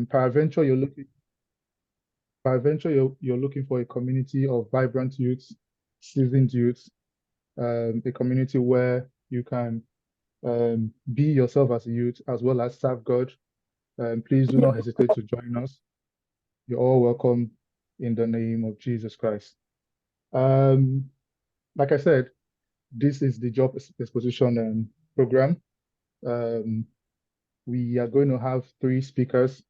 Peradventure, you're looking for a community of vibrant youths, seasoned youths, a community where you can be yourself as a youth as well as serve God. Please do not hesitate to join us. You're all welcome in the name of Jesus Christ. Like I said, this is the job exposition program. We are going to have 3 speakers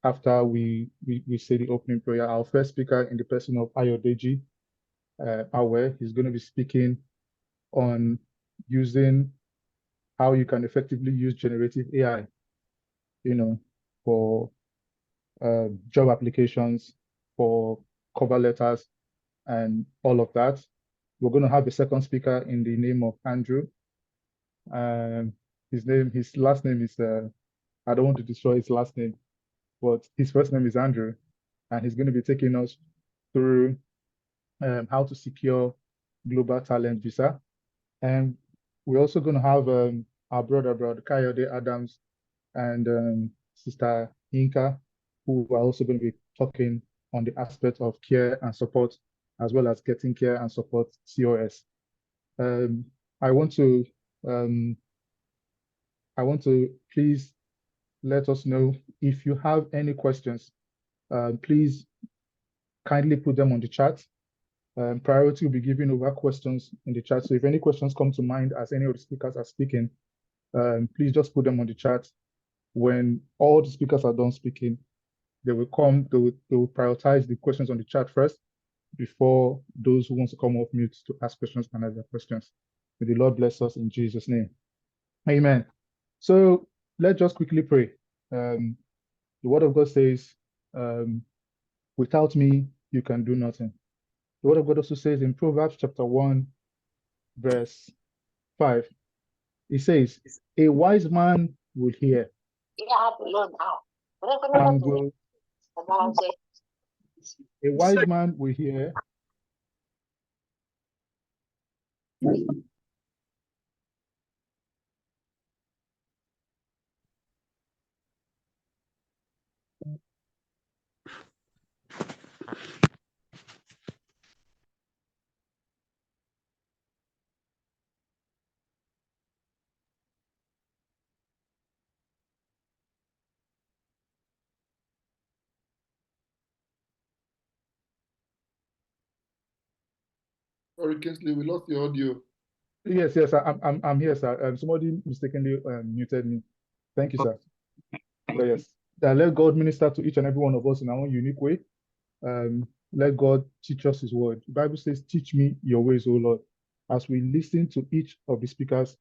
after we say the opening prayer. Our first speaker in the person of Ayodeji Awe, he's going to be speaking on using how you can effectively use generative AI, for job applications, for cover letters, and all of that. We're going to have a second speaker in the name of Andrew. His last name is, I don't want to destroy his last name, but his first name is Andrew, and he's going to be taking us through how to secure global talent visa. And we're also going to have our brother Kayode Adams and Sister Inka, who are also going to be talking on the aspect of care and support, as well as getting care and support COS. I want to please let us know if you have any questions. Please kindly put them on the chat. Priority will be given over questions in the chat. So if any questions come to mind as any of the speakers are speaking, please just put them on the chat. When all the speakers are done speaking, they will prioritize the questions on the chat first before those who want to come off mute to ask questions and answer questions. May the Lord bless us in Jesus' name. Amen. So let's just quickly pray. The word of God says, without me, you can do nothing. The word of God also says in Proverbs chapter 1, verse 5, it says, a wise man will hear and will, a wise man will hear Sorry, Kingsley, we lost the audio. Yes, I'm here, sir. Somebody mistakenly muted me. Thank you, sir. So yes, let God minister to each and every one of us in our own unique way. Let God teach us His word. The Bible says, "Teach me your ways, O Lord." As we listen to each of the speakers,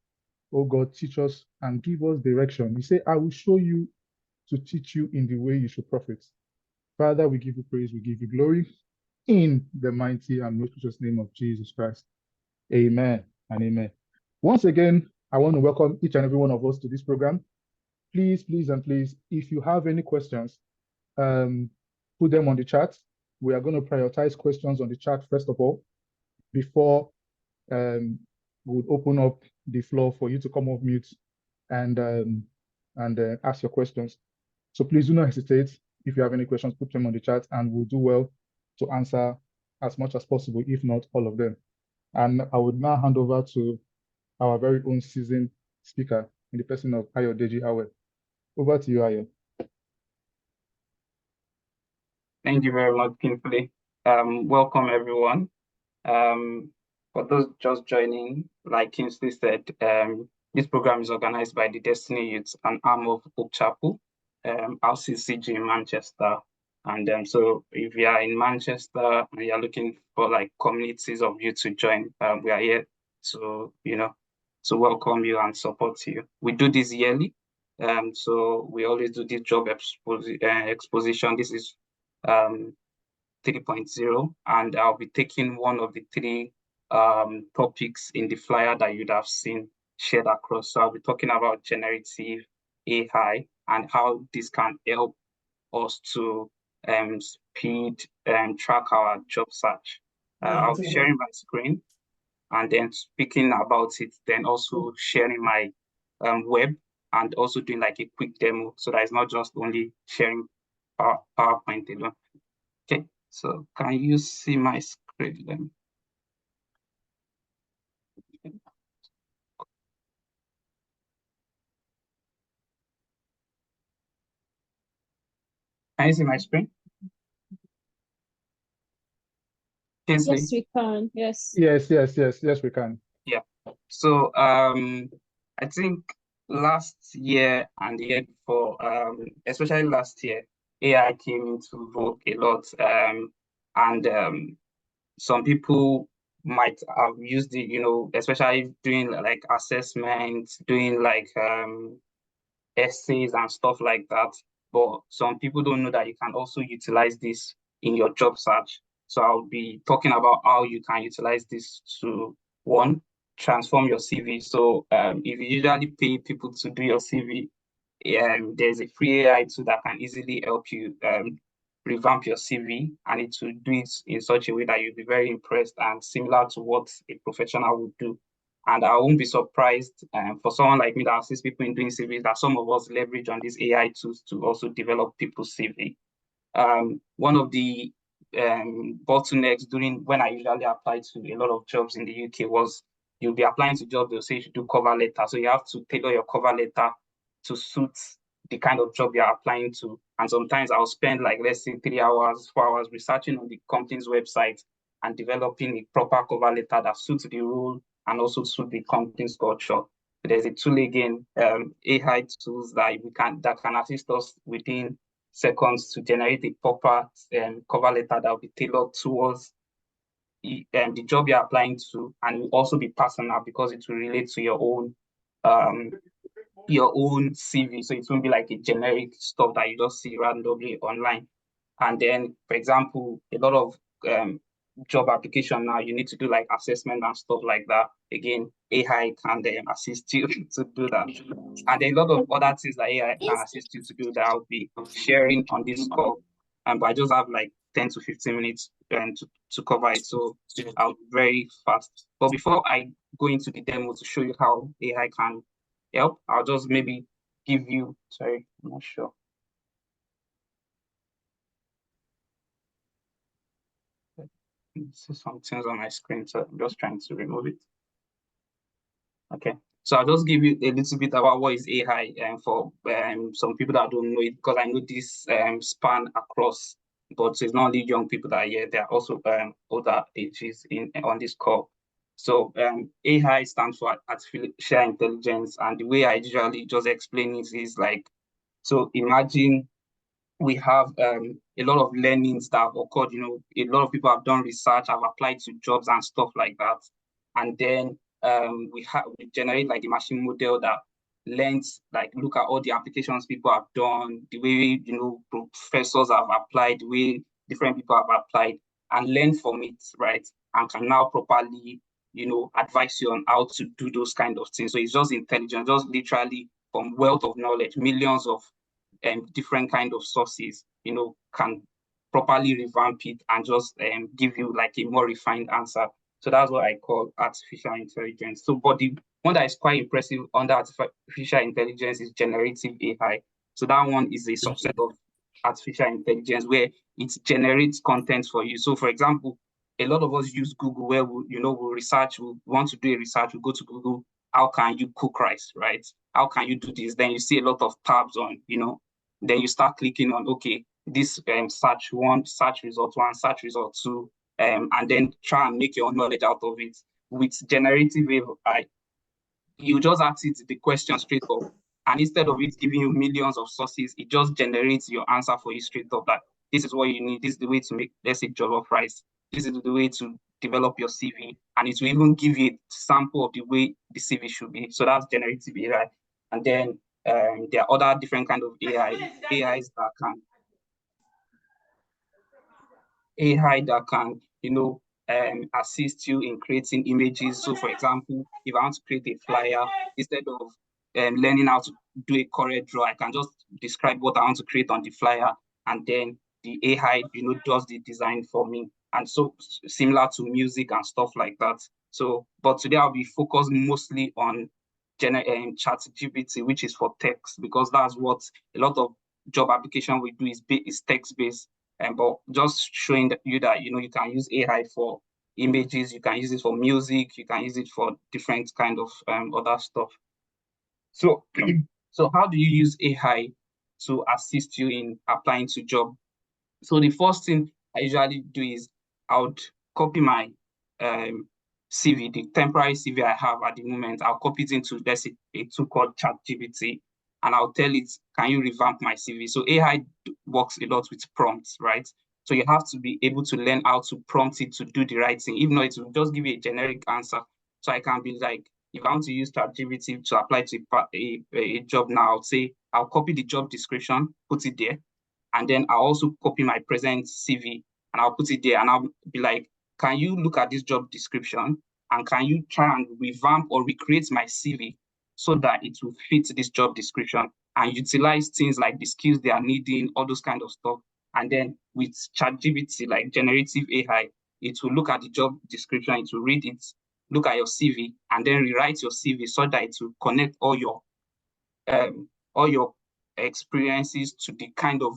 oh God, teach us and give us direction. He said, "I will show you to teach you in the way you should profit." Father, we give you praise, we give you glory in the mighty and most precious name of Jesus Christ. Amen and amen. Once again, I want to welcome each and every one of us to this program. Please, if you have any questions, put them on the chat. We are going to prioritize questions on the chat first of all, before we would open up the floor for you to come off mute and ask your questions. So please do not hesitate. If you have any questions, put them on the chat and we'll do well to answer as much as possible, if not all of them. And I would now hand over to our very own seasoned speaker in the person of Ayodeji Awe. Over to you, Ayo. Thank you very much, Kingsley. Welcome, everyone. For those just joining, like Kingsley said, this program is organized by the Destiny Youth, an arm of Hope Chapel, RCCG in Manchester. And so if you are in Manchester and you are looking for like communities of youth to join, we are here to, to welcome you and support you. We do this yearly. So we always do this job exposition. This is 3.0, and I'll be taking one of the 3 topics in the flyer that you'd have seen shared across. So I'll be talking about generative AI and how this can help us to speed and track our job search. I'll be sharing my screen and then speaking about it, then also sharing my web and also doing like a quick demo, so that it's not just only sharing PowerPoint alone. Okay, so can you see my screen then? Can you see my screen? Yes, we can. Yes. Yes, we can. Yeah. So I think last year and the year before, especially last year, AI came into vogue a lot. And some people might have used it, especially doing like assessments, doing like essays and stuff like that. But some people don't know that you can also utilize this in your job search. So I'll be talking about how you can utilize this to, one, transform your CV. So if you usually pay people to do your CV, there's a free AI tool that can easily help you revamp your CV, and it will do it in such a way that you'll be very impressed and similar to what a professional would do. And I won't be surprised for someone like me that assists people in doing CVs that some of us leverage on these AI tools to also develop people's CV. One of the bottlenecks during when I usually apply to a lot of jobs in the UK was you'll be applying to jobs, they'll say you should do cover letter. So you have to tailor your cover letter to suit the kind of job you're applying to. And sometimes I'll spend like, let's say 3 hours, 4 hours researching on the company's website and developing a proper cover letter that suits the role and also suit the company's culture. There's a tool again, AI tools that can assist us within seconds to generate a proper cover letter that will be tailored towards the job you're applying to, and will also be personal because it will relate to your own CV. So it won't be like a generic stuff that you just see randomly online. And then, for example, a lot of job application now, you need to do like assessment and stuff like that. Again, AI can assist you to do that. And a lot of other things that AI can assist you to do that I'll be sharing on this call. But I just have like 10 to 15 minutes to cover it. So I'll be very fast. But before I go into the demo to show you how AI can help, I'll just maybe give you, sorry, I'm not sure. See some things on my screen, so I'm just trying to remove it. Okay, so I'll just give you a little bit about what is AI, and for some people that don't know it, because I know this span across, but it's not only young people that are here, there are also older ages on this call. So AI stands for artificial intelligence, and the way I usually just explain it is like, so imagine we have a lot of learnings that have occurred. A lot of people have done research, have applied to jobs and stuff like that. And then we generate like a machine model that learns, like look at all the applications people have done, the way, professors have applied, the way different people have applied, and learn from it, right? And can now properly, advise you on how to do those kind of things. So it's just intelligent, just literally from wealth of knowledge, millions of different kind of sources, can properly revamp it and just give you like a more refined answer. So that's what I call artificial intelligence. So, but the one that is quite impressive under artificial intelligence is generative AI. So that one is a subset of artificial intelligence where it generates content for you. So, for example, a lot of us use Google where we research, we want to do a research, we go to Google, how can you cook rice, right? How can you do this? Then you see a lot of tabs on, then you start clicking on, okay, this search one, search result one, search result two, and then try and make your own knowledge out of it. With generative AI, you just ask it the question straight up, and instead of it giving you millions of sources, it just generates your answer for you straight up, that this is what you need, this is the way to make, let's say, jollof rice, this is the way to develop your CV, and it will even give you a sample of the way the CV should be. So that's generative AI. And then there are other different kind of AIs that can assist you in creating images. So for example, if I want to create a flyer, instead of learning how to do a correct draw, I can just describe what I want to create on the flyer, and then the AI does the design for me. And so similar to music and stuff like that. So, but today I'll be focused mostly on ChatGPT, which is for text, because that's what a lot of job application we do is text-based. But just showing you that, you can use AI for images, you can use it for music, you can use it for different kind of other stuff. So, so how do you use AI to assist you in applying to job? So the first thing I usually do is I would copy my CV, the temporary CV I have at the moment. I'll copy it into, let's say, a tool called ChatGPT, and I'll tell it, can you revamp my CV? So AI works a lot with prompts, right? So you have to be able to learn how to prompt it to do the right thing. If not, it will just give you a generic answer. So I can be like, if I want to use ChatGPT to apply to a job now, I'll say, I'll copy the job description, put it there, and then I'll also copy my present CV and I'll put it there, and I'll be like, can you look at this job description and can you try and revamp or recreate my CV so that it will fit this job description and utilize things like the skills they are needing, all those kind of stuff. And then with ChatGPT, like generative AI, it will look at the job description, it will read it, look at your CV, and then rewrite your CV so that it will connect all your experiences to the kind of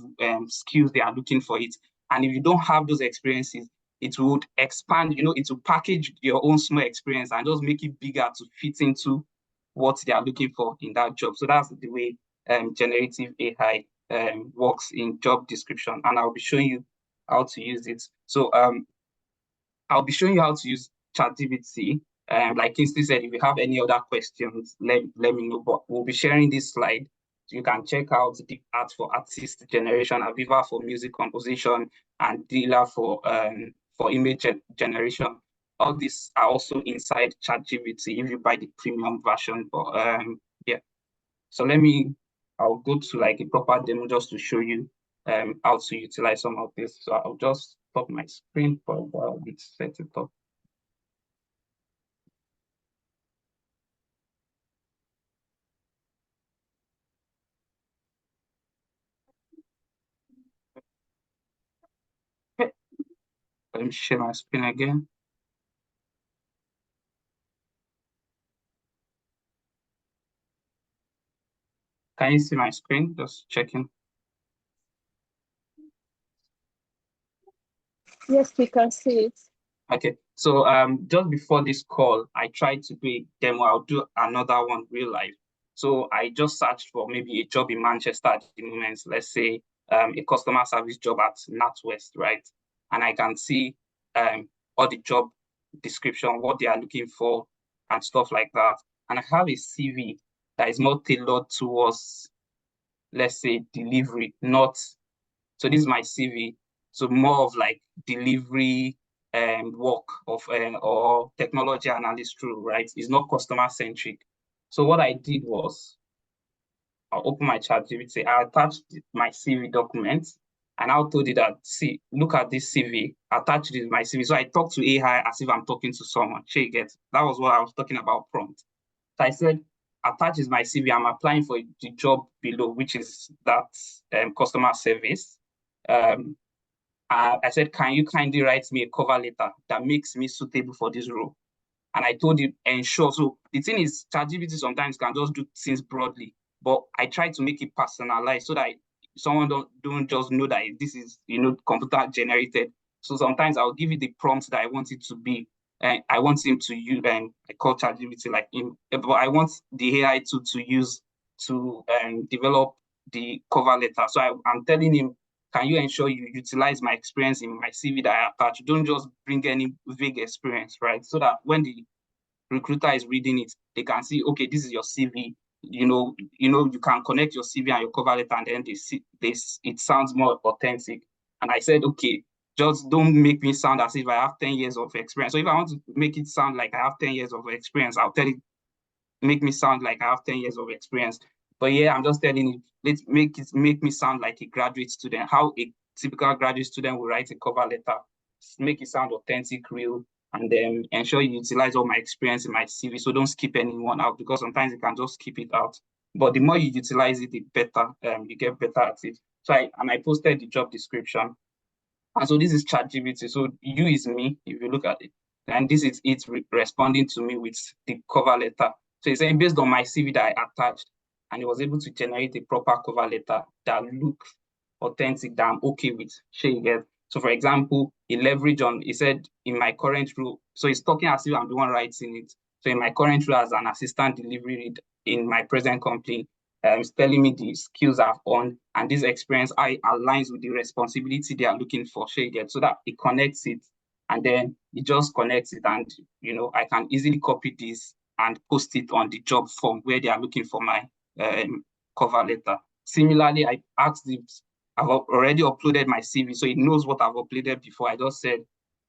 skills they are looking for it. And if you don't have those experiences, it would expand, it will package your own small experience and just make it bigger to fit into what they are looking for in that job. So that's the way generative AI works in job description. And I'll be showing you how to use it. So I'll be showing you how to use ChatGPT. Like Kingsley said, if you have any other questions, let me know. But we'll be sharing this slide. So you can check out the art for artist generation, Aviva for music composition, and Dila for image generation. All these are also inside ChatGPT if you buy the premium version. But yeah. So I'll go to like a proper demo just to show you how to utilize some of this. So I'll just stop my screen for a while to set it up. Okay. Let me share my screen again. Can you see my screen? Just checking. Yes, we can see it. Okay, so just before this call, I tried to do a demo. I'll do another one real life. So I just searched for maybe a job in Manchester at the moment. Let's say a customer service job at NatWest, right? And I can see all the job description, what they are looking for, and stuff like that. And I have a CV that is more tailored towards, let's say, delivery, not. So this is my CV. So more of like delivery work of or technology analyst role, right? It's not customer centric. So what I did was I'll open my ChatGPT. I attached my CV document and I told it that, see, look at this CV, attach it with my CV. So I talked to AI as if I'm talking to someone. She gets that was what I was talking about prompt. So I said, attach is my CV. I'm applying for the job below, which is that customer service. I said, can you kindly write me a cover letter that makes me suitable for this role? And I told him, ensure. So the thing is, ChatGPT sometimes can just do things broadly, but I try to make it personalized so that someone don't just know that this is, computer generated. So sometimes I'll give it the prompts that I want it to be. And I want him to use, I call ChatGPT like him, but I want the AI to use to develop the cover letter. So I'm telling him, can you ensure you utilize my experience in my CV that I attach? Don't just bring any vague experience, right? So that when the recruiter is reading it, they can see, okay, this is your CV. You can connect your CV and your cover letter, and then they see this. It sounds more authentic. And I said, okay, just don't make me sound as if I have 10 years of experience. So if I want to make it sound like I have 10 years of experience, I'll tell it, make me sound like I have 10 years of experience. But yeah, I'm just telling you, let's make me sound like a graduate student. How a typical graduate student will write a cover letter, make it sound authentic, real, and then ensure you utilize all my experience in my CV. So don't skip anyone out, because sometimes you can just skip it out. But the more you utilize it, the better you get better at it. So I posted the job description. And so this is ChatGPT. So you is me, if you look at it. And this is it responding to me with the cover letter. So he's saying based on my CV that I attached, and he was able to generate a proper cover letter that looks authentic, that I'm okay with. Sure, you get. So for example, he said in my current role, so he's talking as if I'm the one writing it. So in my current role as an assistant delivery lead in my present company, it's telling me the skills I've earned, and this experience aligns with the responsibility they are looking for. Sure, you get. So that it connects it, and then it just connects it, and I can easily copy this and post it on the job form where they are looking for my cover letter. Similarly, I asked it, I've already uploaded my CV, so it knows what I've uploaded before. I just said,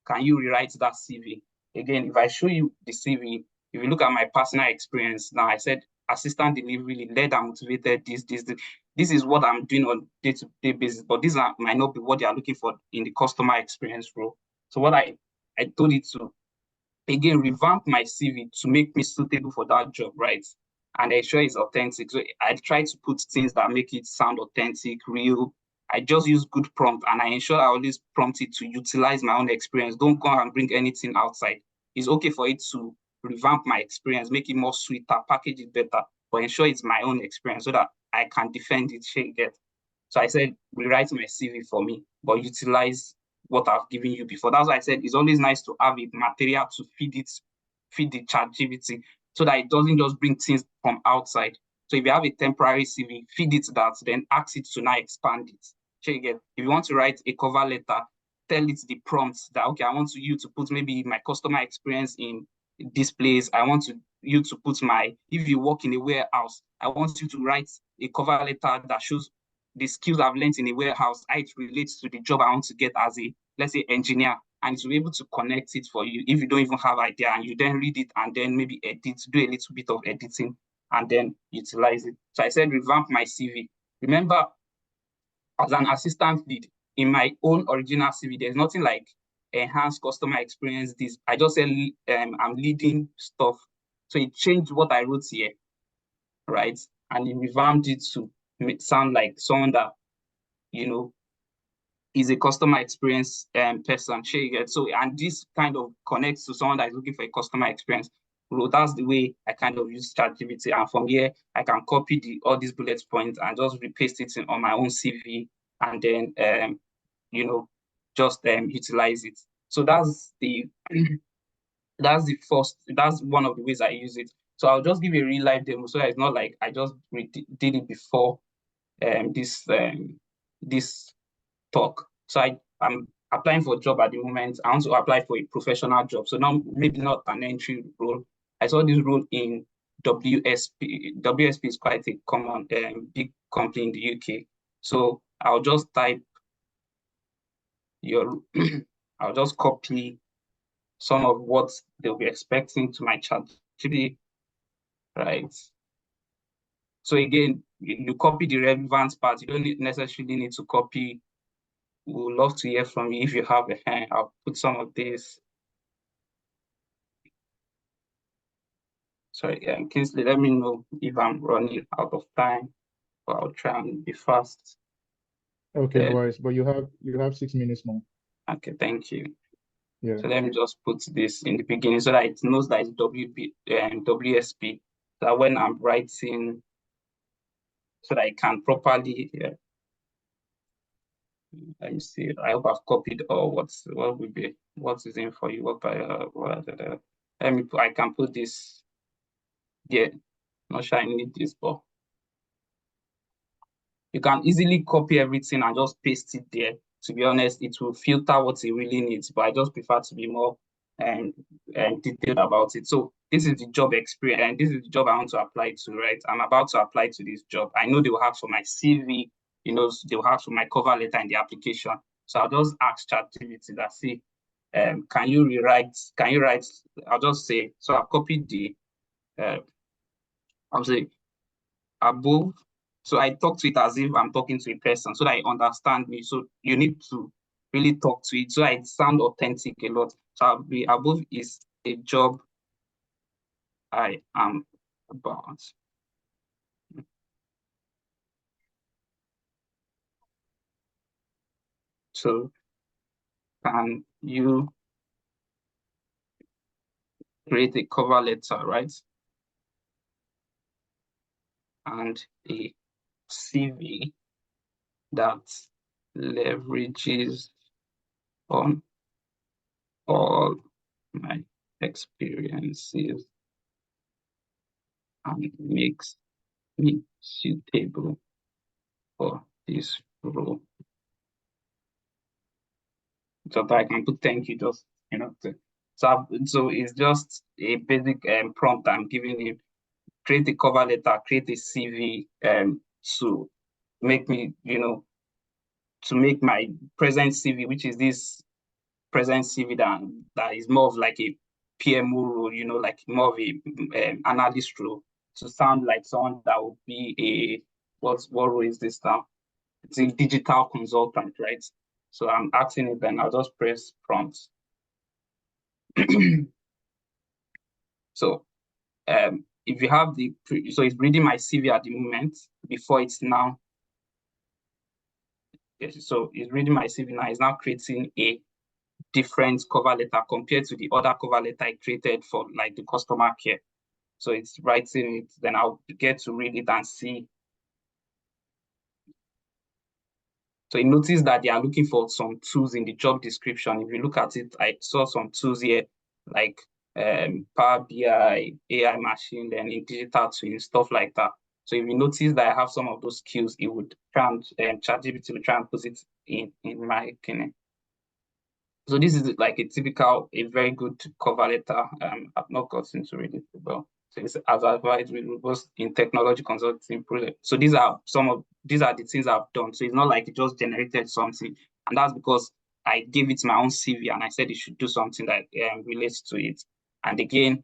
can you rewrite that CV? Again, if I show you the CV, if you look at my personal experience, now I said, assistant delivery, led and motivated, this is what I'm doing on day-to-day basis, but these might not be what they are looking for in the customer experience role. So what I told it to, again, revamp my CV to make me suitable for that job, right? And ensure it's authentic. So I try to put things that make it sound authentic, real. I just use good prompt, and I ensure I always prompt it to utilize my own experience. Don't go and bring anything outside. It's okay for it to revamp my experience, make it more sweeter, package it better, but ensure it's my own experience so that I can defend it, get. So I said, rewrite my CV for me, but utilize what I've given you before. That's why I said it's always nice to have a material to feed the ChatGPT, so that it doesn't just bring things from outside. So if you have a temporary CV, feed it that, then ask it to now expand it. So again, if you want to write a cover letter, tell it the prompts that, okay, I want you to put maybe my customer experience in this place. I want you to put if you work in a warehouse, I want you to write a cover letter that shows the skills I've learned in a warehouse, how it relates to the job I want to get as a, let's say, engineer, and to be able to connect it for you if you don't even have idea, and you then read it and then maybe edit, do a little bit of editing, and then utilize it. So I said revamp my CV. Remember, as an assistant lead, in my own original CV, there's nothing like enhanced customer experience. I just said I'm leading stuff. So it changed what I wrote here, right? And it revamped it to sound like someone that, is a customer experience person. So, and this kind of connects to someone that is looking for a customer experience role. That's the way I kind of use ChatGPT. And from here, I can copy all these bullet points and just repaste it on my own CV, and then, just utilize it. So that's that's one of the ways I use it. So I'll just give a real life demo, so that it's not like I just did it before this talk. So I'm applying for a job at the moment. I want to apply for a professional job. So now maybe not an entry role. I saw this role in WSP. WSP is quite a common big company in the UK. So I'll just type I'll just copy some of what they'll be expecting to my chat, right? So again, you copy the relevant part. You don't necessarily need to copy. We would love to hear from you if you have a hand. I'll put some of this. Sorry, Kingsley, let me know if I'm running out of time, but I'll try and be fast. Okay, no worries. But you have 6 minutes more. Okay, thank you. Yeah. So let me just put this in the beginning so that it knows that it's WSP. So that when I'm writing, so that I can properly. Let me see. I hope I've copied all what is in for you. I can put this. Yeah, not sure I need this, but you can easily copy everything and just paste it there. To be honest, it will filter what it really needs, but I just prefer to be more detailed about it. So this is the job experience, and this is the job I want to apply to, right? I'm about to apply to this job. I know they will have for my CV, they will have for my cover letter in the application. So I'll just ask ChatGPT that, see, can you write, I'll just say, so I've copied I'll say above. So I talk to it as if I'm talking to a person so that it understands me. So you need to really talk to it so that it sounds authentic a lot. So I'll be above is a job I am about. So can you create a cover letter, right? and a CV that leverages on all my experiences and makes me suitable for this role. So I can put thank you, just so it's just a basic prompt I'm giving him. Create a cover letter, create a CV to make me, to make my present CV, which is this present CV that is more of like a PMO role, like more of a analyst role, to sound like someone that would be a, what role is this now? It's a digital consultant, right? So I'm asking it, then I'll just press prompt. So if you have so it's reading my CV at the moment before it's now. Yes, so it's reading my CV now. It's now creating a different cover letter compared to the other cover letter I created for like the customer care. So it's writing it, then I'll get to read it and see. So you notice that they are looking for some tools in the job description. If you look at it, I saw some tools here like Power BI, AI machine learning, digital twin, stuff like that. So if you notice that I have some of those skills, it would try and ChatGPT will try and put it in my opinion. So this is like a typical, a very good cover letter. I've not gotten to read it well. So it's as advised with robust in technology consulting project. So these are the things I've done. So it's not like it just generated something, and that's because I gave it my own CV and I said it should do something that relates to it. And again,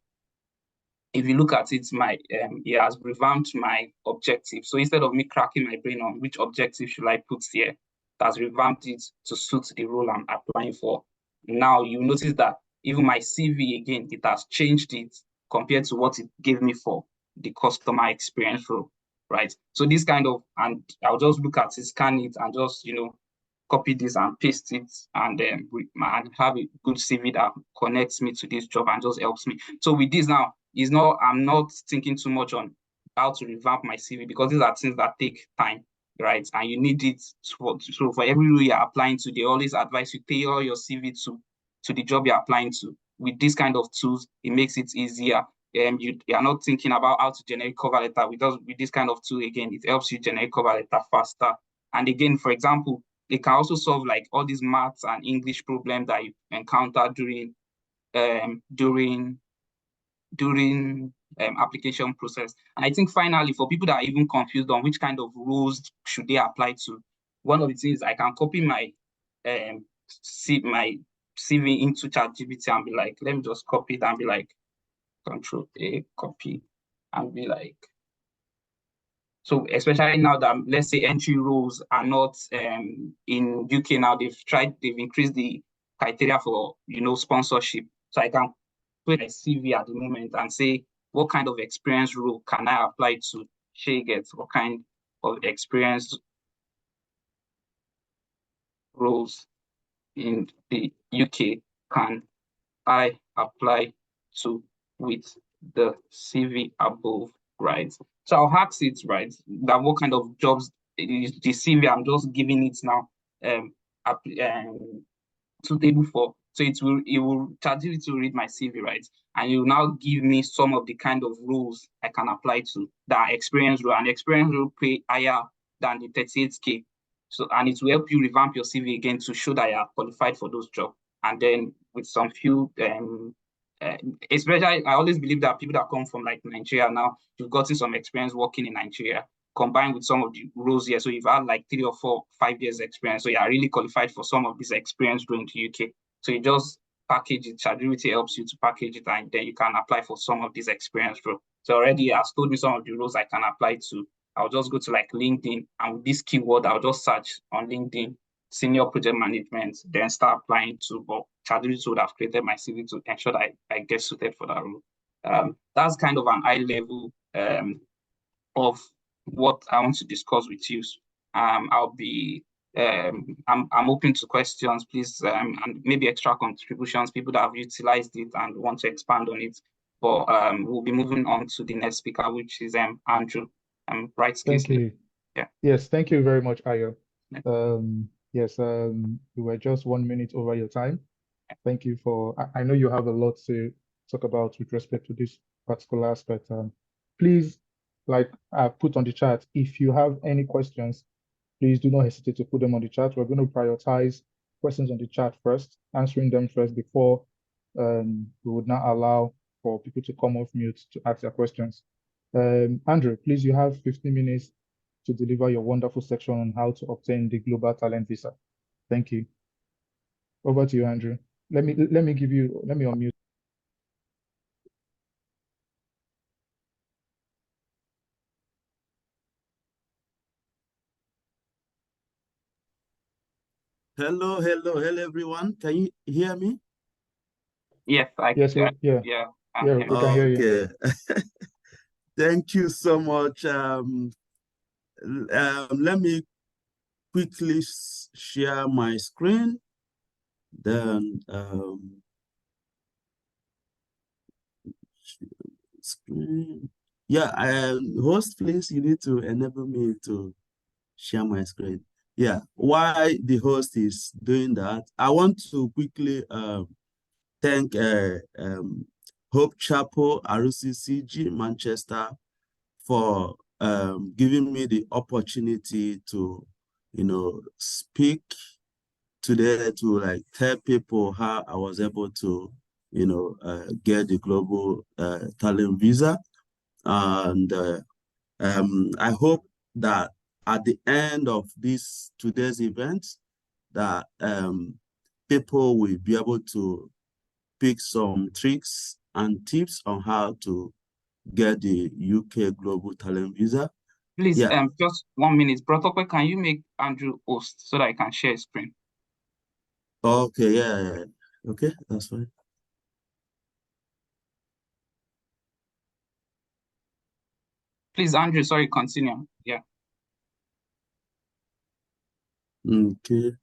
if you look at it, it has revamped my objective. So instead of me cracking my brain on which objective should I put here, it has revamped it to suit the role I'm applying for. Now you notice that even my CV, again, it has changed it compared to what it gave me for the customer experience role, right? So this kind of, and I'll just look at it, scan it, and just, copy this and paste it, and then have a good CV that connects me to this job and just helps me. So with this now, I'm not thinking too much on how to revamp my CV, because these are things that take time, right? And you need it so for every role you're applying to, they always advise you tailor your CV to the job you're applying to. With this kind of tools, it makes it easier. You are not thinking about how to generate cover letter. With this kind of tool, again, it helps you generate cover letter faster. And again, for example, it can also solve like all these maths and English problems that you encounter during application process. And I think finally, for people that are even confused on which kind of roles should they apply to, one of the things, I can copy my CV into ChatGPT and be like, let me just copy it and be like, Control A, copy, and be like, so especially now that, let's say, entry roles are not in UK now, they've increased the criteria for, sponsorship. So I can put a CV at the moment and say, what kind of experience role can I apply to? What kind of experience roles in the UK can I apply to with the CV above, right? So I'll ask it, right, that what kind of jobs is the CV I'm just giving it now suitable for. So it will ChatGPT to read my CV, right? And it will now give me some of the kind of roles I can apply to that are experience role, and experience role pay higher than the 38K. So, and it will help you revamp your CV again to show that you are qualified for those jobs. And then with some few, especially, I always believe that people that come from like Nigeria now, you've gotten some experience working in Nigeria, combined with some of the roles here. So you've had like 3 or 4, 5 years experience. So you are really qualified for some of this experience going to UK. So you just package it. ChatGPT helps you to package it, and then you can apply for some of these experience roles. So already has told me some of the roles I can apply to. I'll just go to like LinkedIn, and with this keyword, I'll just search on LinkedIn, senior project management, then start applying to, but ChatGPT would have created my CV to ensure that I get suited for that role. That's kind of an high level of what I want to discuss with you. I'll be I'm open to questions, please, and maybe extra contributions, people that have utilized it and want to expand on it. But we'll be moving on to the next speaker, which is Andrew. right skills. Thank you. Yeah. Yes, thank you very much, Ayo. Yeah. Yes, we were just 1 minute over your time. Thank you for, I know you have a lot to talk about with respect to this particular aspect. Please, like I put on the chat, if you have any questions, please do not hesitate to put them on the chat. We're going to prioritize questions on the chat first, answering them first before we would not allow for people to come off mute to ask their questions. Andrew, please, you have 15 minutes to deliver your wonderful section on how to obtain the Global Talent Visa. Thank you. Over to you, Andrew. Let me unmute. Hello, everyone. Can you hear me? Yes, Yes, we can hear you. Okay. Thank you so much. Let me quickly share my screen. Then screen. Yeah, host, please, you need to enable me to share my screen. Yeah, while the host is doing that, I want to quickly thank Hope Chapel, RCCG, Manchester, for giving me the opportunity to, speak today to like tell people how I was able to, get the global talent visa. And I hope that at the end of today's event, that people will be able to pick some tricks and tips on how to get the UK Global Talent Visa. Please, just 1 minute. Protocol, can you make Andrew host so that I can share screen? Okay, yeah. Okay, that's fine. Please, Andrew, sorry, continue. Yeah. Okay.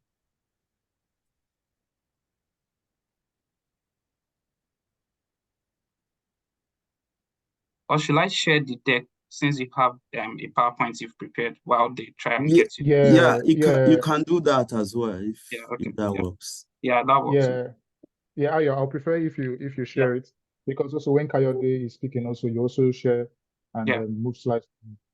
Or should I share the deck since you have a PowerPoint you've prepared while they try and get you? Yeah, you can do that as well if that works. Yeah, that works. Yeah, I'll prefer if you share it, because also when Kayode is speaking, also you also share and move slides.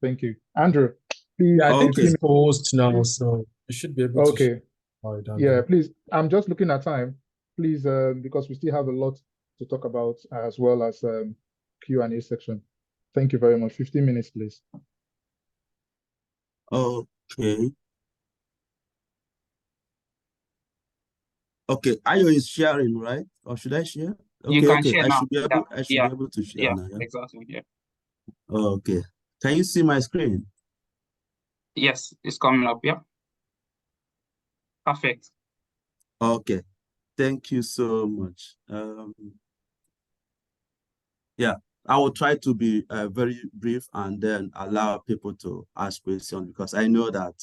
Thank you, Andrew. Please, I think it's paused now, so you should be able to. Okay. Yeah, please. I'm just looking at time. Please, because we still have a lot to talk about as well as Q&A section. Thank you very much. 15 minutes, please. Okay. Okay, Ayo is sharing, right? Or should I share? Okay, you can share I now. should be able to share now. Yeah, exactly. Yeah. Okay. Can you see my screen? Yes, it's coming up. Yeah. Perfect. Okay. Thank you so much. Yeah, I will try to be very brief and then allow people to ask questions, because I know that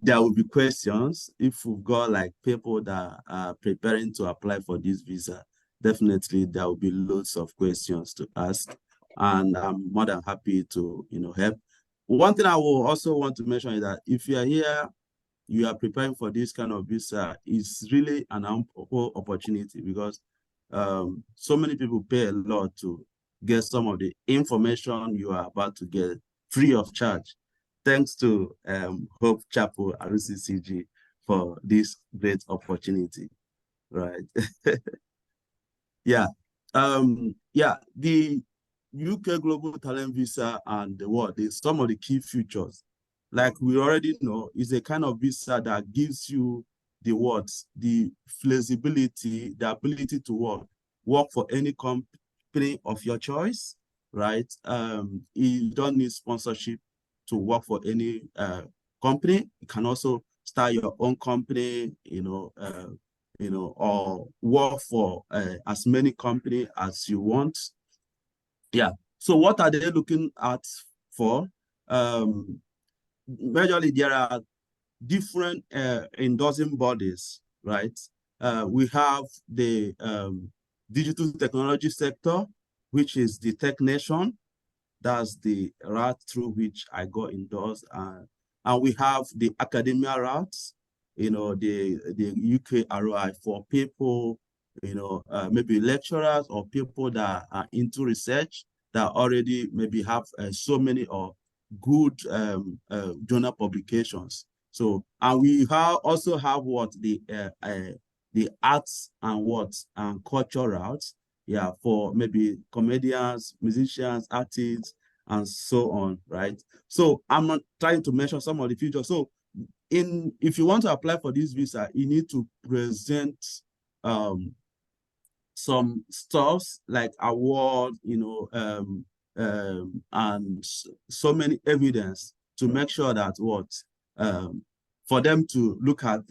there will be questions. If we've got like people that are preparing to apply for this visa, definitely there will be loads of questions to ask, and I'm more than happy to help. One thing I will also want to mention is that if you are here, you are preparing for this kind of visa, is really an ample opportunity, because so many people pay a lot to get some of the information you are about to get free of charge. Thanks to Hope Chapel RCCG for this great opportunity, right? Yeah. The UK Global Talent Visa and some of the key features, like we already know, is a kind of visa that gives you the flexibility, the ability to work for any company of your choice, right? You don't need sponsorship to work for any company. You can also start your own company, or work for as many companies as you want. Yeah. So what are they looking at for? Majorly, there are different endorsing bodies, right? We have the digital technology sector, which is the Tech Nation. That's the route through which I got endorsed. And we have the academia routes, you know, the UK ROI for people, you know, maybe lecturers or people that are into research that already maybe have so many or good journal publications. So, and we also have what the arts and culture routes, yeah, for maybe comedians, musicians, artists, and so on, right? So I'm not trying to mention some of the features. So if you want to apply for this visa, you need to present some stuffs like award, you know, and so many evidence to make sure that for them to look at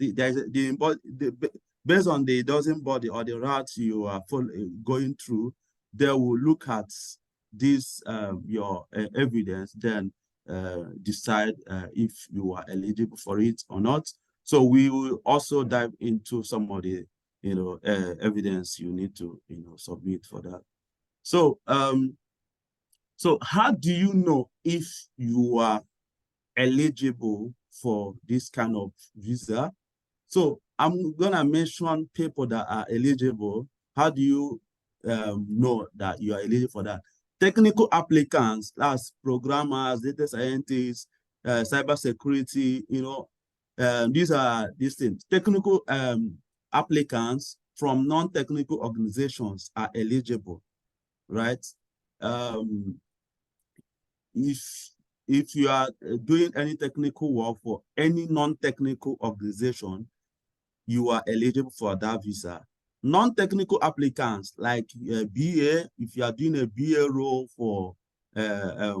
based on the dozen body or the route you are going through, they will look at this your evidence, then decide if you are eligible for it or not. So we will also dive into some of the evidence you need to submit for that. So so how do you know if you are eligible for this kind of visa? So I'm gonna mention people that are eligible. How do you know that you are eligible for that? Technical applicants, that's programmers, data scientists, cybersecurity, you know, these are these things. Technical applicants from non-technical organizations are eligible, right? If you are doing any technical work for any non-technical organization, you are eligible for that visa. Non-technical applicants like BA, if you are doing a BA role for an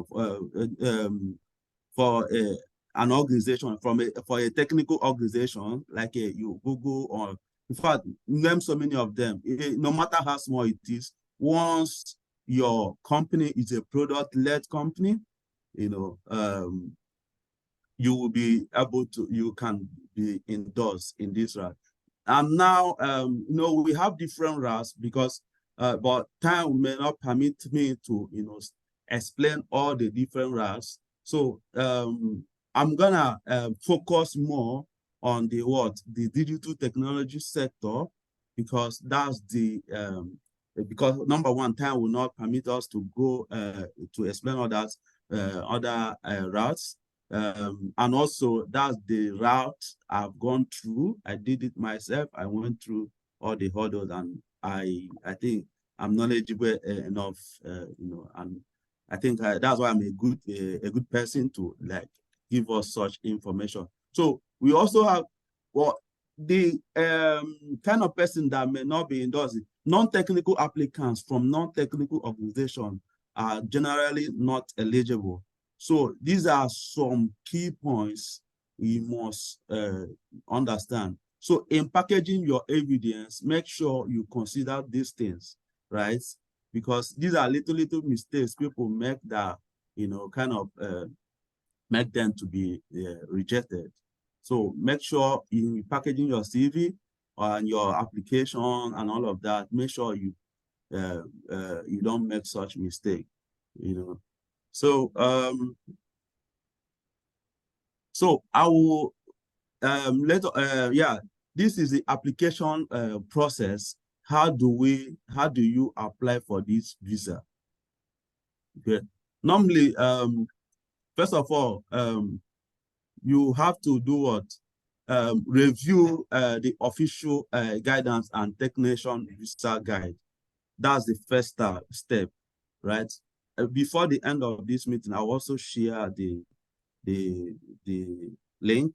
organization for a technical organization like you Google, or in fact name so many of them, no matter how small it is, once your company is a product-led company, you know, you will be able to, you can be endorsed in this route. And now, you know, we have different routes because, but time may not permit me to, you know, explain all the different routes. So I'm gonna focus more on the digital technology sector, because that's the, because number one, time will not permit us to go to explain all that other routes. And also that's the route I've gone through. I did it myself. I went through all the hurdles, and I think I'm knowledgeable enough, you know, and I think that's why I'm a good person to like give us such information. So we also have the kind of person that may not be endorsed. Non-technical applicants from non-technical organizations are generally not eligible. So these are some key points you must understand. So in packaging your evidence, make sure you consider these things, right? Because these are little mistakes people make that, you know, kind of make them to be rejected. So make sure in packaging your CV and your application and all of that, make sure you you don't make such mistake, you know. So so I will yeah, this is the application process. How do you apply for this visa? Okay, normally first of all, you have to do what? Review the official guidance and technician visa guide. That's the first step, right? Before the end of this meeting, I'll also share the link,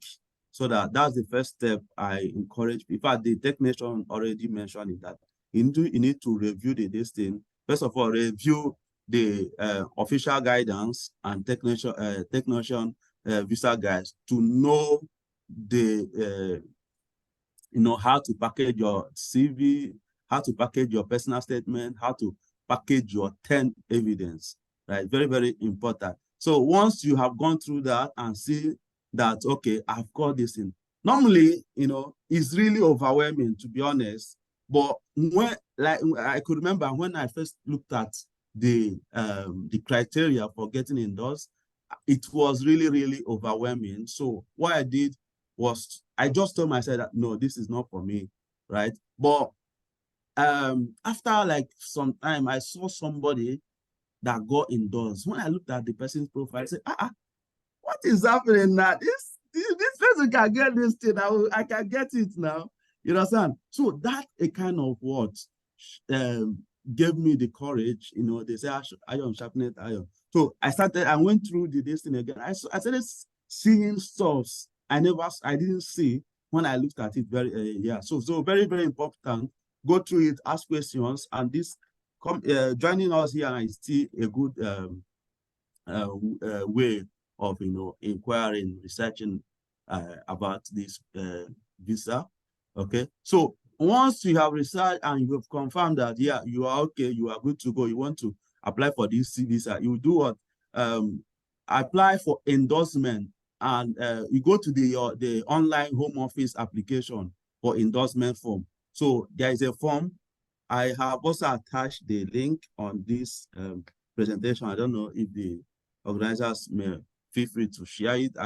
so that's the first step I encourage. In fact, the technician already mentioned it, that you need to review this thing. First of all, review the official guidance and technician visa guides to know the you know, how to package your CV, how to package your personal statement, how to package your 10 evidence, right? Very, very important. So once you have gone through that and see that, okay, I've got this in, normally, you know, it's really overwhelming, to be honest. But when, like, I could remember when I first looked at the criteria for getting endorsed, it was really, really overwhelming. So what I did was I just told myself that no, this is not for me, right? But after like some time, I saw somebody that got endorsed. When I looked at the person's profile, I said, what is happening now? This person can get this thing. I can get it now. You understand? So that a kind of what gave me the courage. You know, they say iron sharpened iron. So I went through this thing again. I started seeing stuff I didn't see when I looked at it very yeah. So very, very important. Go through it, ask questions, and this joining us here is still a good way of inquiring, researching about this visa. Okay, so once you have researched and you have confirmed that yeah, you are okay, you are good to go, you want to apply for this visa, you do what? Apply for endorsement, and you go to the online home office application for endorsement form. So there is a form. I have also attached the link on this presentation. I don't know if the organizers may feel free to share it.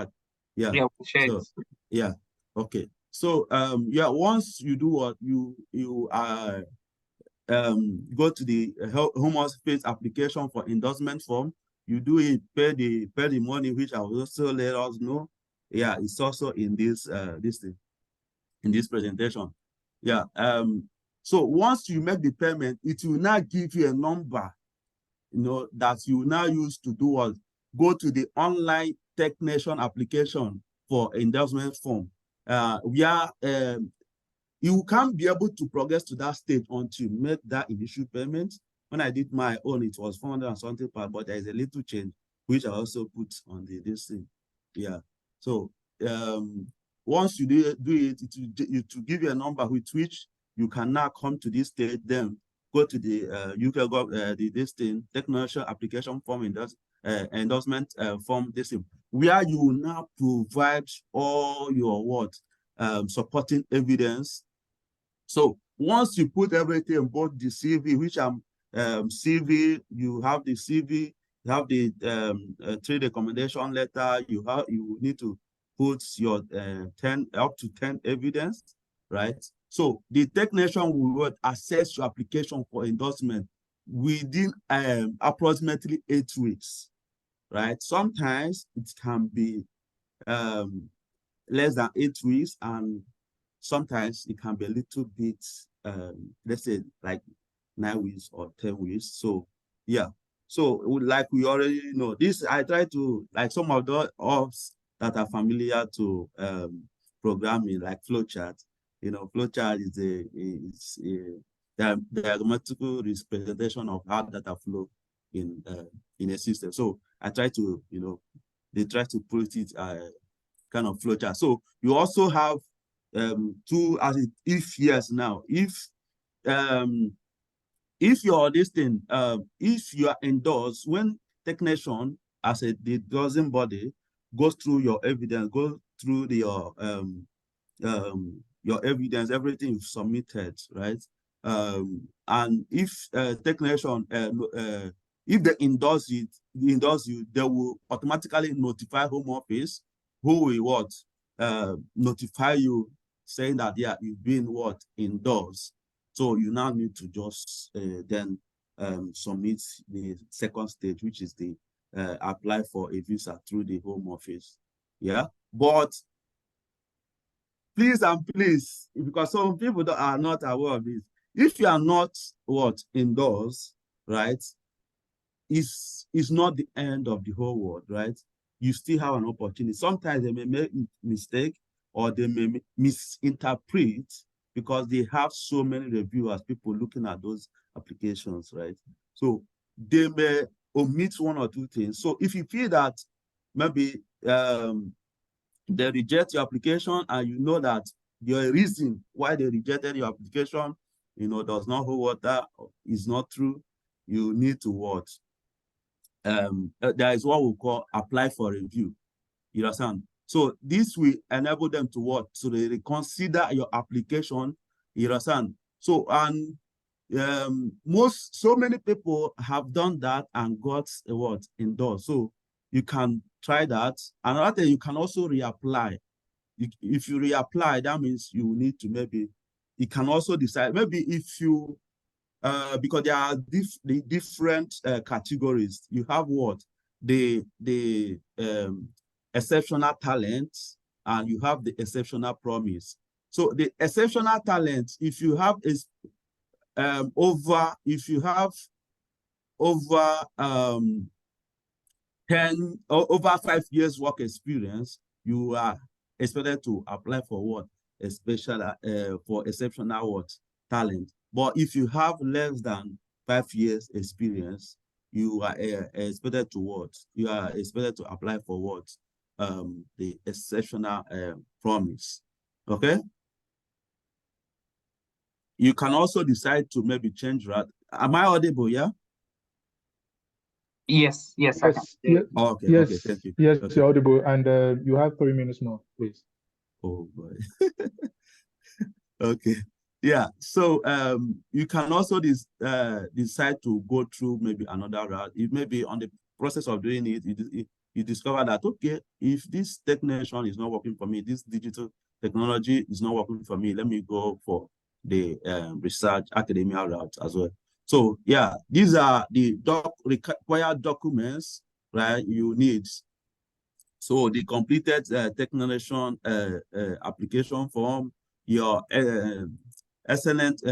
Yeah, we'll share so, it. Yeah, okay. So yeah, once you do what you go to the home office application for endorsement form, you do it, pay the money, which I will also let us know. Yeah, it's also in this in this presentation. Yeah. So once you make the payment, it will now give you a number, that you will now use to do what? Go to the online Tech Nation application for endorsement form. Where you can't be able to progress to that stage until you make that initial payment. When I did my own, it was 400 and something pounds, but there is a little change, which I also put on this thing. Yeah. So once you do it, it will give you a number with which you can now come to this stage, then go to the UK this thing, technology application form, endorsement form, this thing, where you will now provide all your supporting evidence. So once you put everything, both the CV, which CV, you have the CV, you have the trade recommendation letter, you need to put your 10 up to 10 evidence, right? So the technician will assess your application for endorsement within approximately 8 weeks, right? Sometimes it can be less than 8 weeks, and sometimes it can be a little bit, let's say like 9 weeks or 10 weeks. So yeah, so like we already know this, I try to, like some of us that are familiar to programming, like flowchart. Flowchart is a diagrammatical representation of how data flow in a system. So I try to, they try to put it kind of flowchart. So you also have two if yes now, if you're this thing, if you are endorsed, when technician as a endorsing body goes through your evidence, go through your evidence, everything you've submitted, right? And if technician if they endorse you, they will automatically notify home office, who will what? Notify you, saying that yeah, you've been what? Endorsed. So you now need to just then submit the second stage, which is the apply for a visa through the home office. Yeah, but please and please, because some people that are not aware of this, if you are not what? Endorsed, right? It's not the end of the whole world, right? You still have an opportunity. Sometimes they may make mistake, or they may misinterpret, because they have so many reviewers, people looking at those applications, right? So they may omit one or two things. So if you feel that maybe they reject your application, and you know that your reason why they rejected your application, does not hold water, is not true, you need to what? There is what we call apply for review. You understand? So this will enable them to what? So they reconsider your application. You understand? So, and so many people have done that and got a what endorsed. So you can try that. Another thing, you can also reapply. If you reapply, that means you need to maybe, you can also decide, maybe if you, because there are the different categories. You have what? The exceptional talent, and you have the exceptional promise. So the exceptional talent, if you have is over 5 years work experience, you are expected to apply for what? A special for exceptional what? Talent. But if you have less than 5 years experience, you are expected to what? You are expected to apply for what? The exceptional promise. Okay. You can also decide to maybe change that. Am I audible? Yeah. Yes, yes, I can. Yes, Oh, okay, yes, okay, thank you. yes, Okay. you're audible, and you have 3 minutes more, please. Oh boy. Okay. Yeah. So you can also decide to go through maybe another route. It may be on the process of doing it, you discover that, okay, if this technician is not working for me, this digital technology is not working for me, let me go for the research academia route as well. So yeah, these are the required documents, right, you need. So the completed technician application form, your excellent,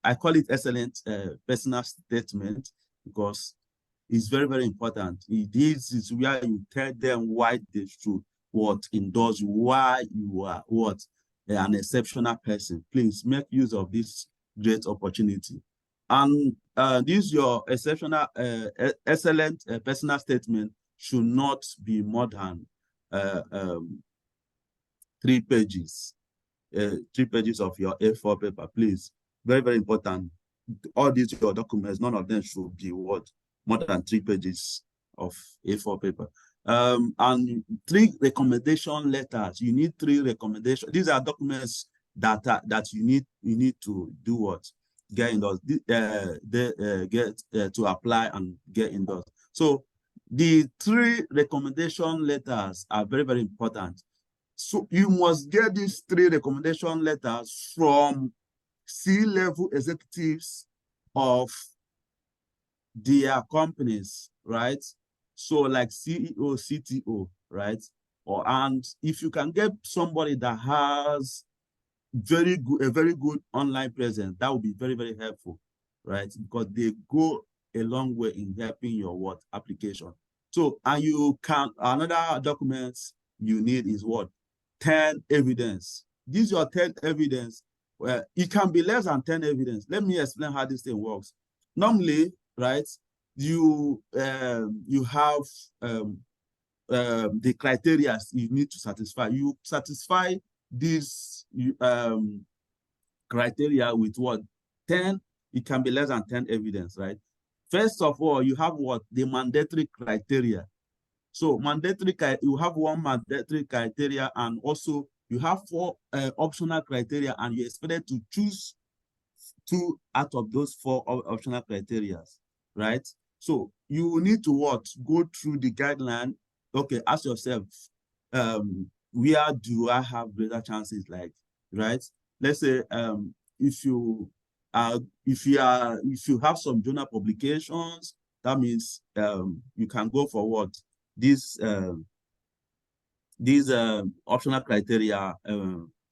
I call it excellent personal statement, because it's very, very important. This is where you tell them why they should endorse you, why you are an exceptional person. Please make use of this great opportunity. And this your exceptional, excellent personal statement should not be more than 3 pages. 3 pages of your A4 paper, please. Very, very important. All these your documents, none of them should be more than 3 pages of A4 paper. And 3 recommendation letters. You need 3 recommendations. These are documents that you need to do what? Get endorsed. Get to apply and get endorsed. So the 3 recommendation letters are very, very important. So you must get these 3 recommendation letters from C-level executives of their companies, right? So like CEO, CTO, right? And if you can get somebody that has a very good online presence, that would be very, very helpful, right? Because they go a long way in helping your application. So, and you can, another documents you need is what? 10 evidence. These are 10 evidence. Well, it can be less than 10 evidence. Let me explain how this thing works. Normally, right, you have the criteria you need to satisfy. You satisfy these criteria with what? 10, it can be less than 10 evidence, right? First of all, you have what? The mandatory criteria. So mandatory, you have 1 mandatory criteria, and also you have 4 optional criteria, and you're expected to choose 2 out of those 4 optional criteria, right? So you need to what? Go through the guideline. Okay, ask yourself, where do I have greater chances, like, right? Let's say if you have some journal publications, that means you can go for what? These optional criteria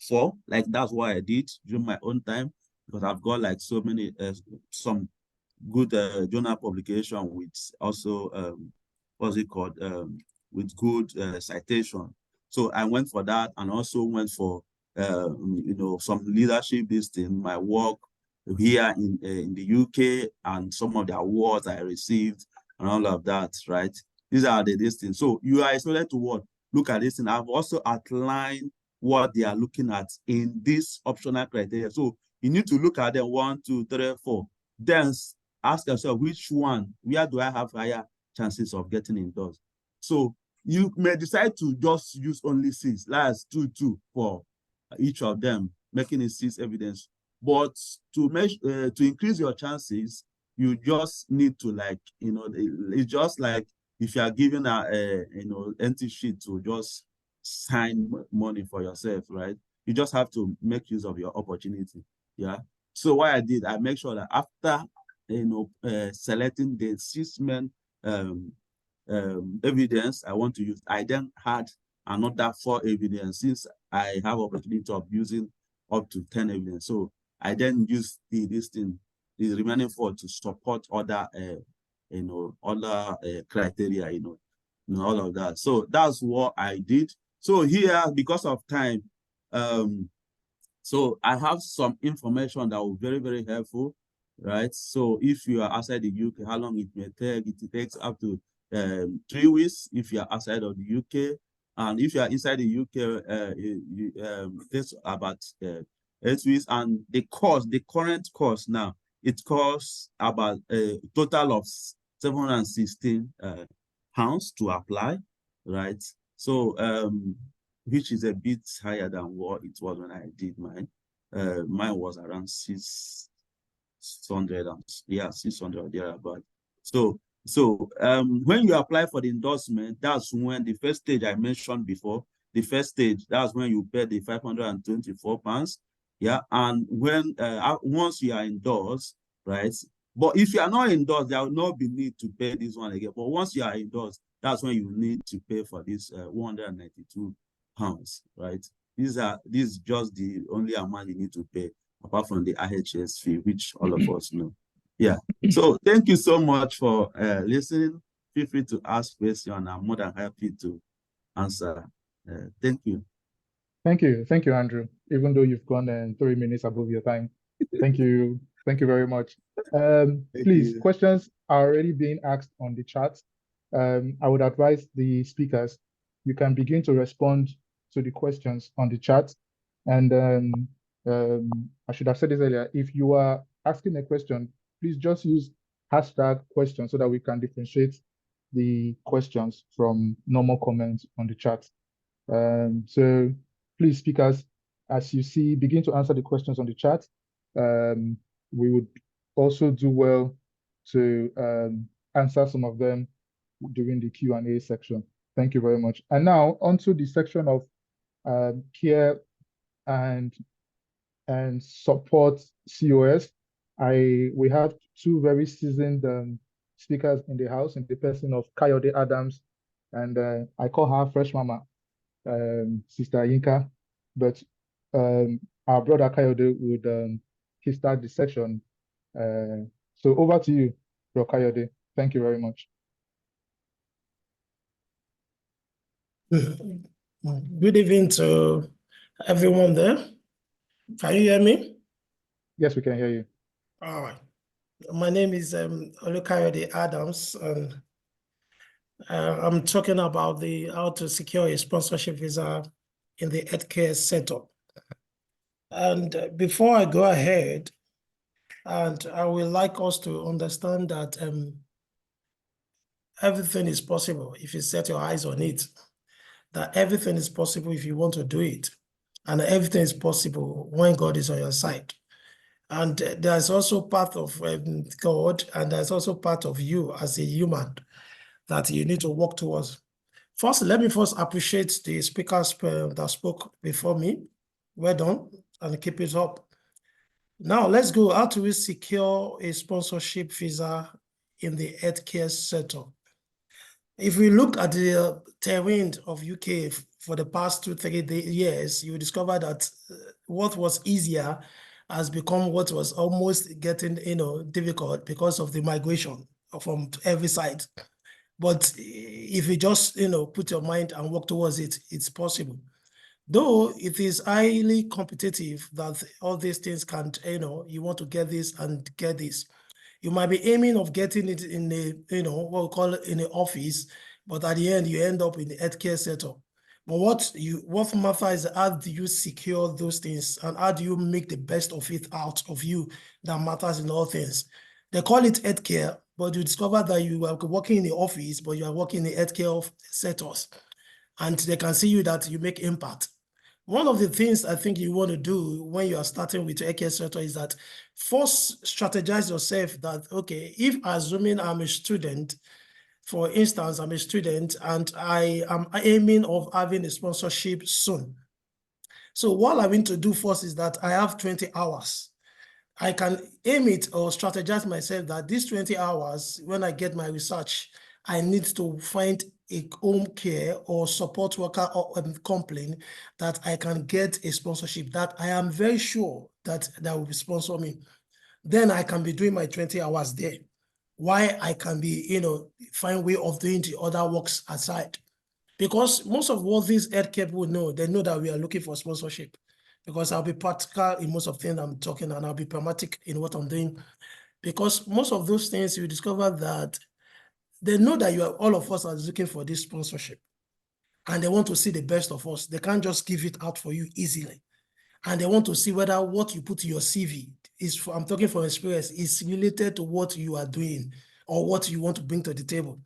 4, like that's what I did during my own time, because I've got like so many some good journal publication with also what's it called, with good citation. So I went for that, and also went for some leadership in my work here in the UK, and some of the awards I received and all of that, right? These are the things. So you are expected to what? Look at this, and I've also outlined what they are looking at in this optional criteria. So you need to look at them 1, 2, 3, 4. Then ask yourself, which one, where do I have higher chances of getting endorsed? So you may decide to just use only 6, that's 2, 2 for each of them, making it 6 evidence. But to increase your chances, you just need to, like, it's just like if you are given a empty sheet to just sign money for yourself, right? You just have to make use of your opportunity. Yeah. So what I did, I make sure that after selecting the 6 main evidence I want to use, I then had another 4 evidence, since I have opportunity of using up to 10 evidence. So I then use the remaining 4 to support other other criteria, all of that. So that's what I did. So here, because of time, so I have some information that will be very, very helpful, right? So if you are outside the UK, how long it may take? It takes up to 3 weeks if you are outside of the UK. And if you are inside the UK, it takes about 8 weeks. And the current cost now, it costs about a total of £716 to apply, right? So which is a bit higher than what it was when I did mine. Mine was around 600, 600 thereabout. So when you apply for the endorsement, that's when the first stage I mentioned before. The first stage, that's when you pay the £524. Yeah, and when once you are endorsed, right? But if you are not endorsed, there will not be need to pay this one again. But once you are endorsed, that's when you need to pay for this £192, right? This is just the only amount you need to pay, apart from the IHS fee, which all of us know. Yeah. So thank you so much for listening. Feel free to ask questions. I'm more than happy to answer. Thank you. Thank you, Andrew. Even though you've gone 3 minutes above your time, thank you very much. Please, questions are already being asked on the chat. I would advise the speakers, you can begin to respond to the questions on the chat. And I should have said this earlier, if you are asking a question, please just use #question so that we can differentiate the questions from normal comments on the chat. So please, speakers, as you see, begin to answer the questions on the chat. We would also do well to answer some of them during the Q&A section. Thank you very much. And now onto the section of care and support COS. We have 2 very seasoned speakers in the house, in the person of Kayode Adams, and I call her Fresh Mama, Sister Yinka, but our brother Kayode would kickstart the section. So over to you, Bro Kayode. Thank you very much. Good evening to everyone there. Can you hear me? Yes, we can hear you. All right. My name is Kayode Adams, and I'm talking about how to secure a sponsorship visa in the healthcare setup. And before I go ahead, and I would like us to understand that everything is possible if you set your eyes on it. That everything is possible if you want to do it. And everything is possible when God is on your side. And there's also part of God, and there's also part of you as a human that you need to work towards. First, let me appreciate the speakers that spoke before me. Well done, and keep it up. Now, let's go. How do we secure a sponsorship visa in the healthcare sector? If we look at the terrain of UK for the past 2-3 years, you discover that what was easier has become what was almost getting difficult because of the migration from every side. But if you just put your mind and work towards it, it's possible. Though it is highly competitive that all these things can't, you want to get this and get this. You might be aiming of getting it in the, what we call it in the office, but at the end you end up in the healthcare setup. But what matters is how do you secure those things and how do you make the best of it out of you that matters in all things. They call it healthcare, but you discover that you are working in the office, but you are working in the healthcare sectors, and they can see you that you make impact. One of the things I think you want to do when you are starting with your healthcare sector is that first strategize yourself that, okay, if assuming I'm a student, for instance, I'm a student and I am aiming of having a sponsorship soon. So what I want to do first is that I have 20 hours. I can aim it or strategize myself that these 20 hours, when I get my research, I need to find a home care or support worker or company that I can get a sponsorship that I am very sure that will sponsor me. Then I can be doing my 20 hours there. Why I can be, find way of doing the other works aside. Because most of what these healthcare people know, they know that we are looking for sponsorship. Because I'll be practical in most of things I'm talking and I'll be pragmatic in what I'm doing. Because most of those things you discover that they know that all of us are looking for this sponsorship. And they want to see the best of us. They can't just give it out for you easily. And they want to see whether what you put in your CV I'm talking from experience, is related to what you are doing or what you want to bring to the table.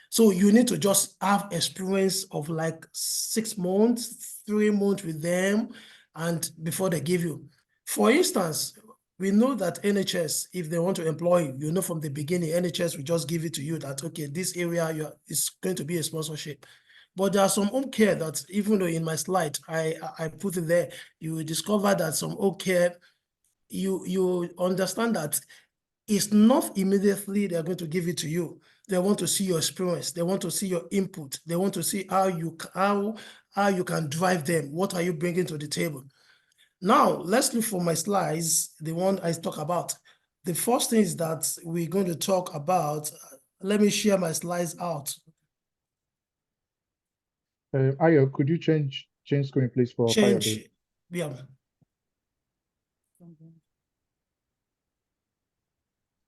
So you need to just have experience of like 6 months, 3 months with them, and before they give you. For instance, we know that NHS, if they want to employ you, from the beginning, NHS will just give it to you that, okay, this area is going to be a sponsorship. But there are some home care that, even though in my slide, I put it there, you will discover that some home care, you understand that it's not immediately they're going to give it to you. They want to see your experience. They want to see your input. They want to see how you can drive them. What are you bringing to the table? Now, let's look for my slides, the one I talk about. The first thing is that we're going to talk about, let me share my slides out. Ayo, could you change screen, please, for Change, yeah.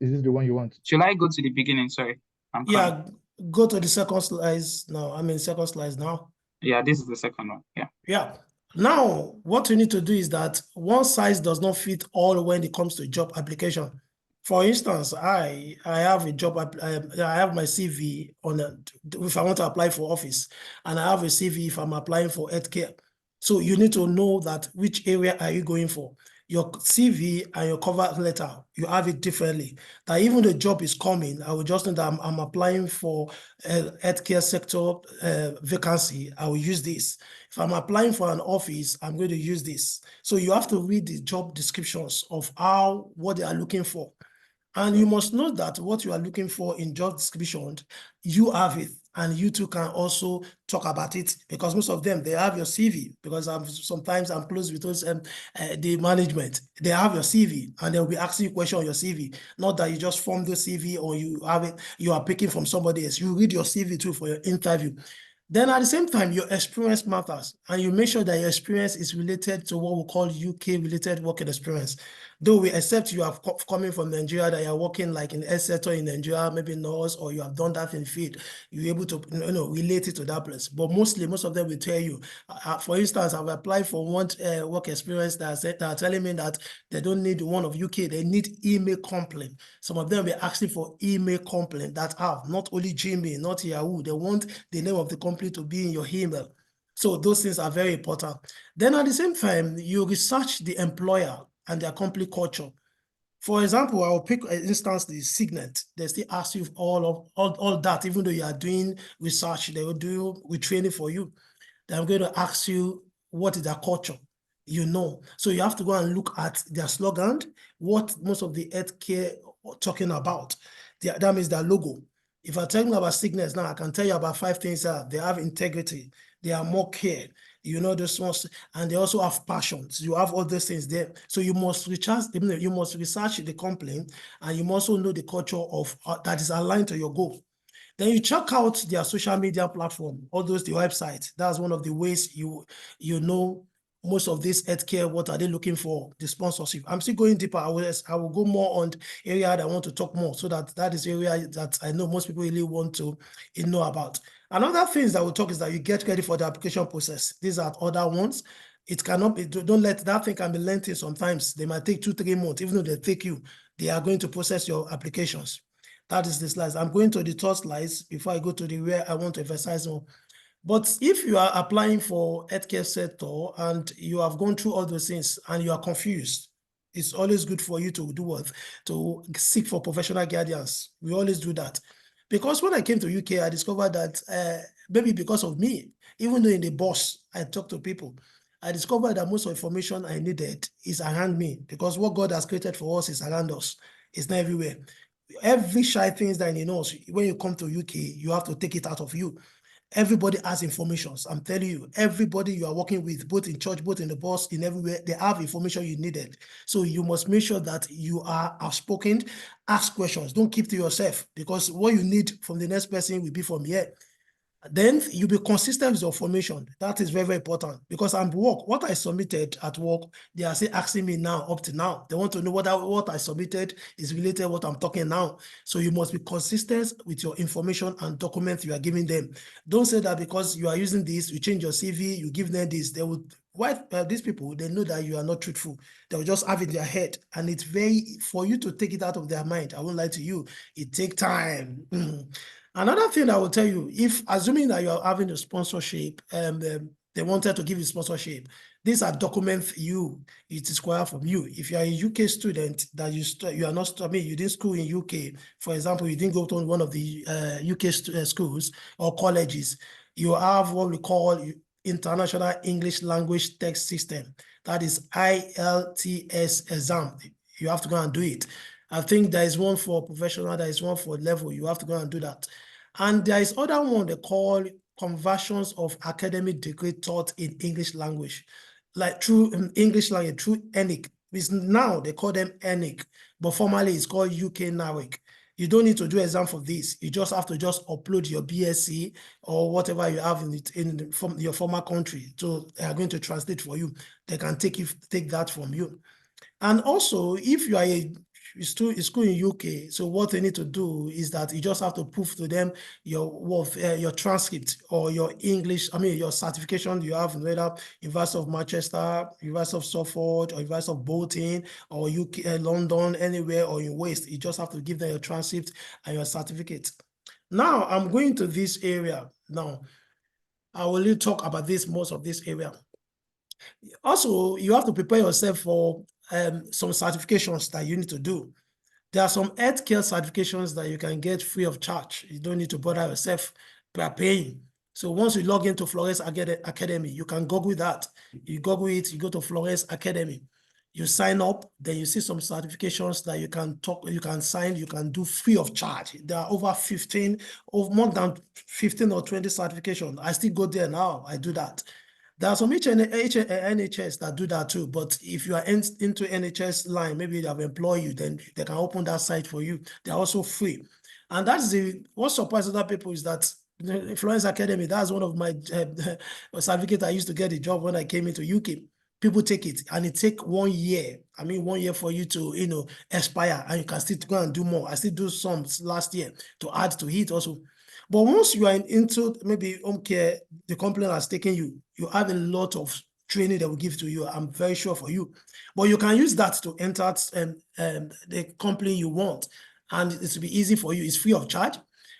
Is this the one you want? Should I go to the beginning? Sorry. Yeah, go to the second slides now. I'm in second slides now. Yeah, this is the second one. Yeah. Yeah. Now, what you need to do is that one size does not fit all when it comes to job application. For instance, I have a job, I have my CV if I want to apply for office, and I have a CV if I'm applying for healthcare. So you need to know that which area are you going for. Your CV and your cover letter, you have it differently. That even the job is coming, I will just know that I'm applying for a healthcare sector vacancy, I will use this. If I'm applying for an office, I'm going to use this. So you have to read the job descriptions of what they are looking for. And you must know that what you are looking for in job description, you have it, and you too can also talk about it, because most of them, they have your CV, because sometimes I'm close with those the management. They have your CV and they'll be asking you questions on your CV. Not that you just form the CV or you have it, you are picking from somebody else. You read your CV too for your interview. Then at the same time, your experience matters, and you make sure that your experience is related to what we call UK-related working experience. Though we accept you are coming from Nigeria, that you're working like in a sector in Nigeria, maybe nurse, or you have done that in field, you're able to relate it to that place. But most of them will tell you, for instance, I've applied for one work experience that are telling me that they don't need one of UK, they need email complaint. Some of them will asking for email complaint that have not only Gmail, not Yahoo, they want the name of the company to be in your email. So those things are very important. Then at the same time, you research the employer and their company culture. For example, I'll pick an instance, the Signet. They still ask you all that, even though you are doing research, they will do retraining for you. Then I'm going to ask you, what is their culture? So you have to go and look at their slogan, what most of the healthcare are talking about. That means their logo. If I'm talking about Signet now, I can tell you about 5 things. They have integrity, they are more care, those ones, and they also have passions. You have all those things there. So you must research the company, and you must also know the culture of that is aligned to your goal. Then you check out their social media platform, all those, the website. That's one of the ways you know most of this healthcare, what are they looking for, the sponsorship. I'm still going deeper. I will go more on area that I want to talk more, so that is area that I know most people really want to know about. Another things that we'll talk is that you get ready for the application process. These are other ones. It cannot be, don't let that thing can be lengthy sometimes. They might take 2-3 months, even though they take you, they are going to process your applications. That is the slides. I'm going to the third slides before I go to the where I want to emphasize on. But if you are applying for healthcare sector and you have gone through all those things and you are confused, it's always good for you to do what? To seek for professional guidance. We always do that. Because when I came to UK, I discovered that maybe because of me, even though in the bus, I talk to people, I discovered that most of the information I needed is around me, because what God has created for us is around us. It's not everywhere. Every shy things that you know, when you come to UK, you have to take it out of you. Everybody has information. I'm telling you, everybody you are working with, both in church, both in the bus, in everywhere, they have information you needed. So you must make sure that you are outspoken, ask questions, don't keep to yourself, because what you need from the next person will be from here. Then you be consistent with your formation. That is very, very important, because I'm work. What I submitted at work, they are still asking me now, up to now. They want to know what I submitted is related to what I'm talking now. So you must be consistent with your information and documents you are giving them. Don't say that because you are using this, you change your CV, you give them this. They would, these people, they know that you are not truthful. They will just have it in their head. And it's very, for you to take it out of their mind, I won't lie to you, it takes time. Another thing I will tell you, if assuming that you are having a sponsorship, they wanted to give you sponsorship, these are documents it is required from you. If you are a UK student that you are not, I mean, you didn't school in UK, for example, you didn't go to one of the UK schools or colleges, you have what we call International English Language Text System. That is IELTS exam. You have to go and do it. I think there is one for professional, there is one for level. You have to go and do that. And there is other one they call conversions of academic degree taught in English language, like through English language, through ENIC. Now they call them ENIC, but formerly it's called UK NAWIC. You don't need to do exam for this. You just have to just upload your BSc or whatever you have from your former country. So they are going to translate for you. They can take that from you. And also, if you are school in UK, so what they need to do is that you just have to prove to them your transcript or your English, your certification you have in whether University of Manchester, University of Suffolk, or University of Bolton, or UK, London, anywhere, or in West. You just have to give them your transcript and your certificate. Now, I'm going to this area. Now, I will talk about most of this area. Also, you have to prepare yourself for some certifications that you need to do. There are some healthcare certifications that you can get free of charge. You don't need to bother yourself by paying. So once you log into Flores Academy, you can Google that. You Google it, you go to Flores Academy. You sign up, then you see some certifications that you can sign, you can do free of charge. There are over 15, or more than 15 or 20 certifications. I still go there now, I do that. There are some NHS that do that too, but if you are into NHS line, maybe they have employed you, then they can open that site for you. They're also free. And that's what surprises other people is that Florence Academy, that's one of my certificates I used to get a job when I came into UK. People take it and it takes 1 year. 1 year for you to, expire, and you can still go and do more. I still do some last year to add to it also. But once you are into maybe home care, the company has taken you, you have a lot of training that will give to you. I'm very sure for you. But you can use that to enter the company you want. And it will be easy for you. It's free of charge.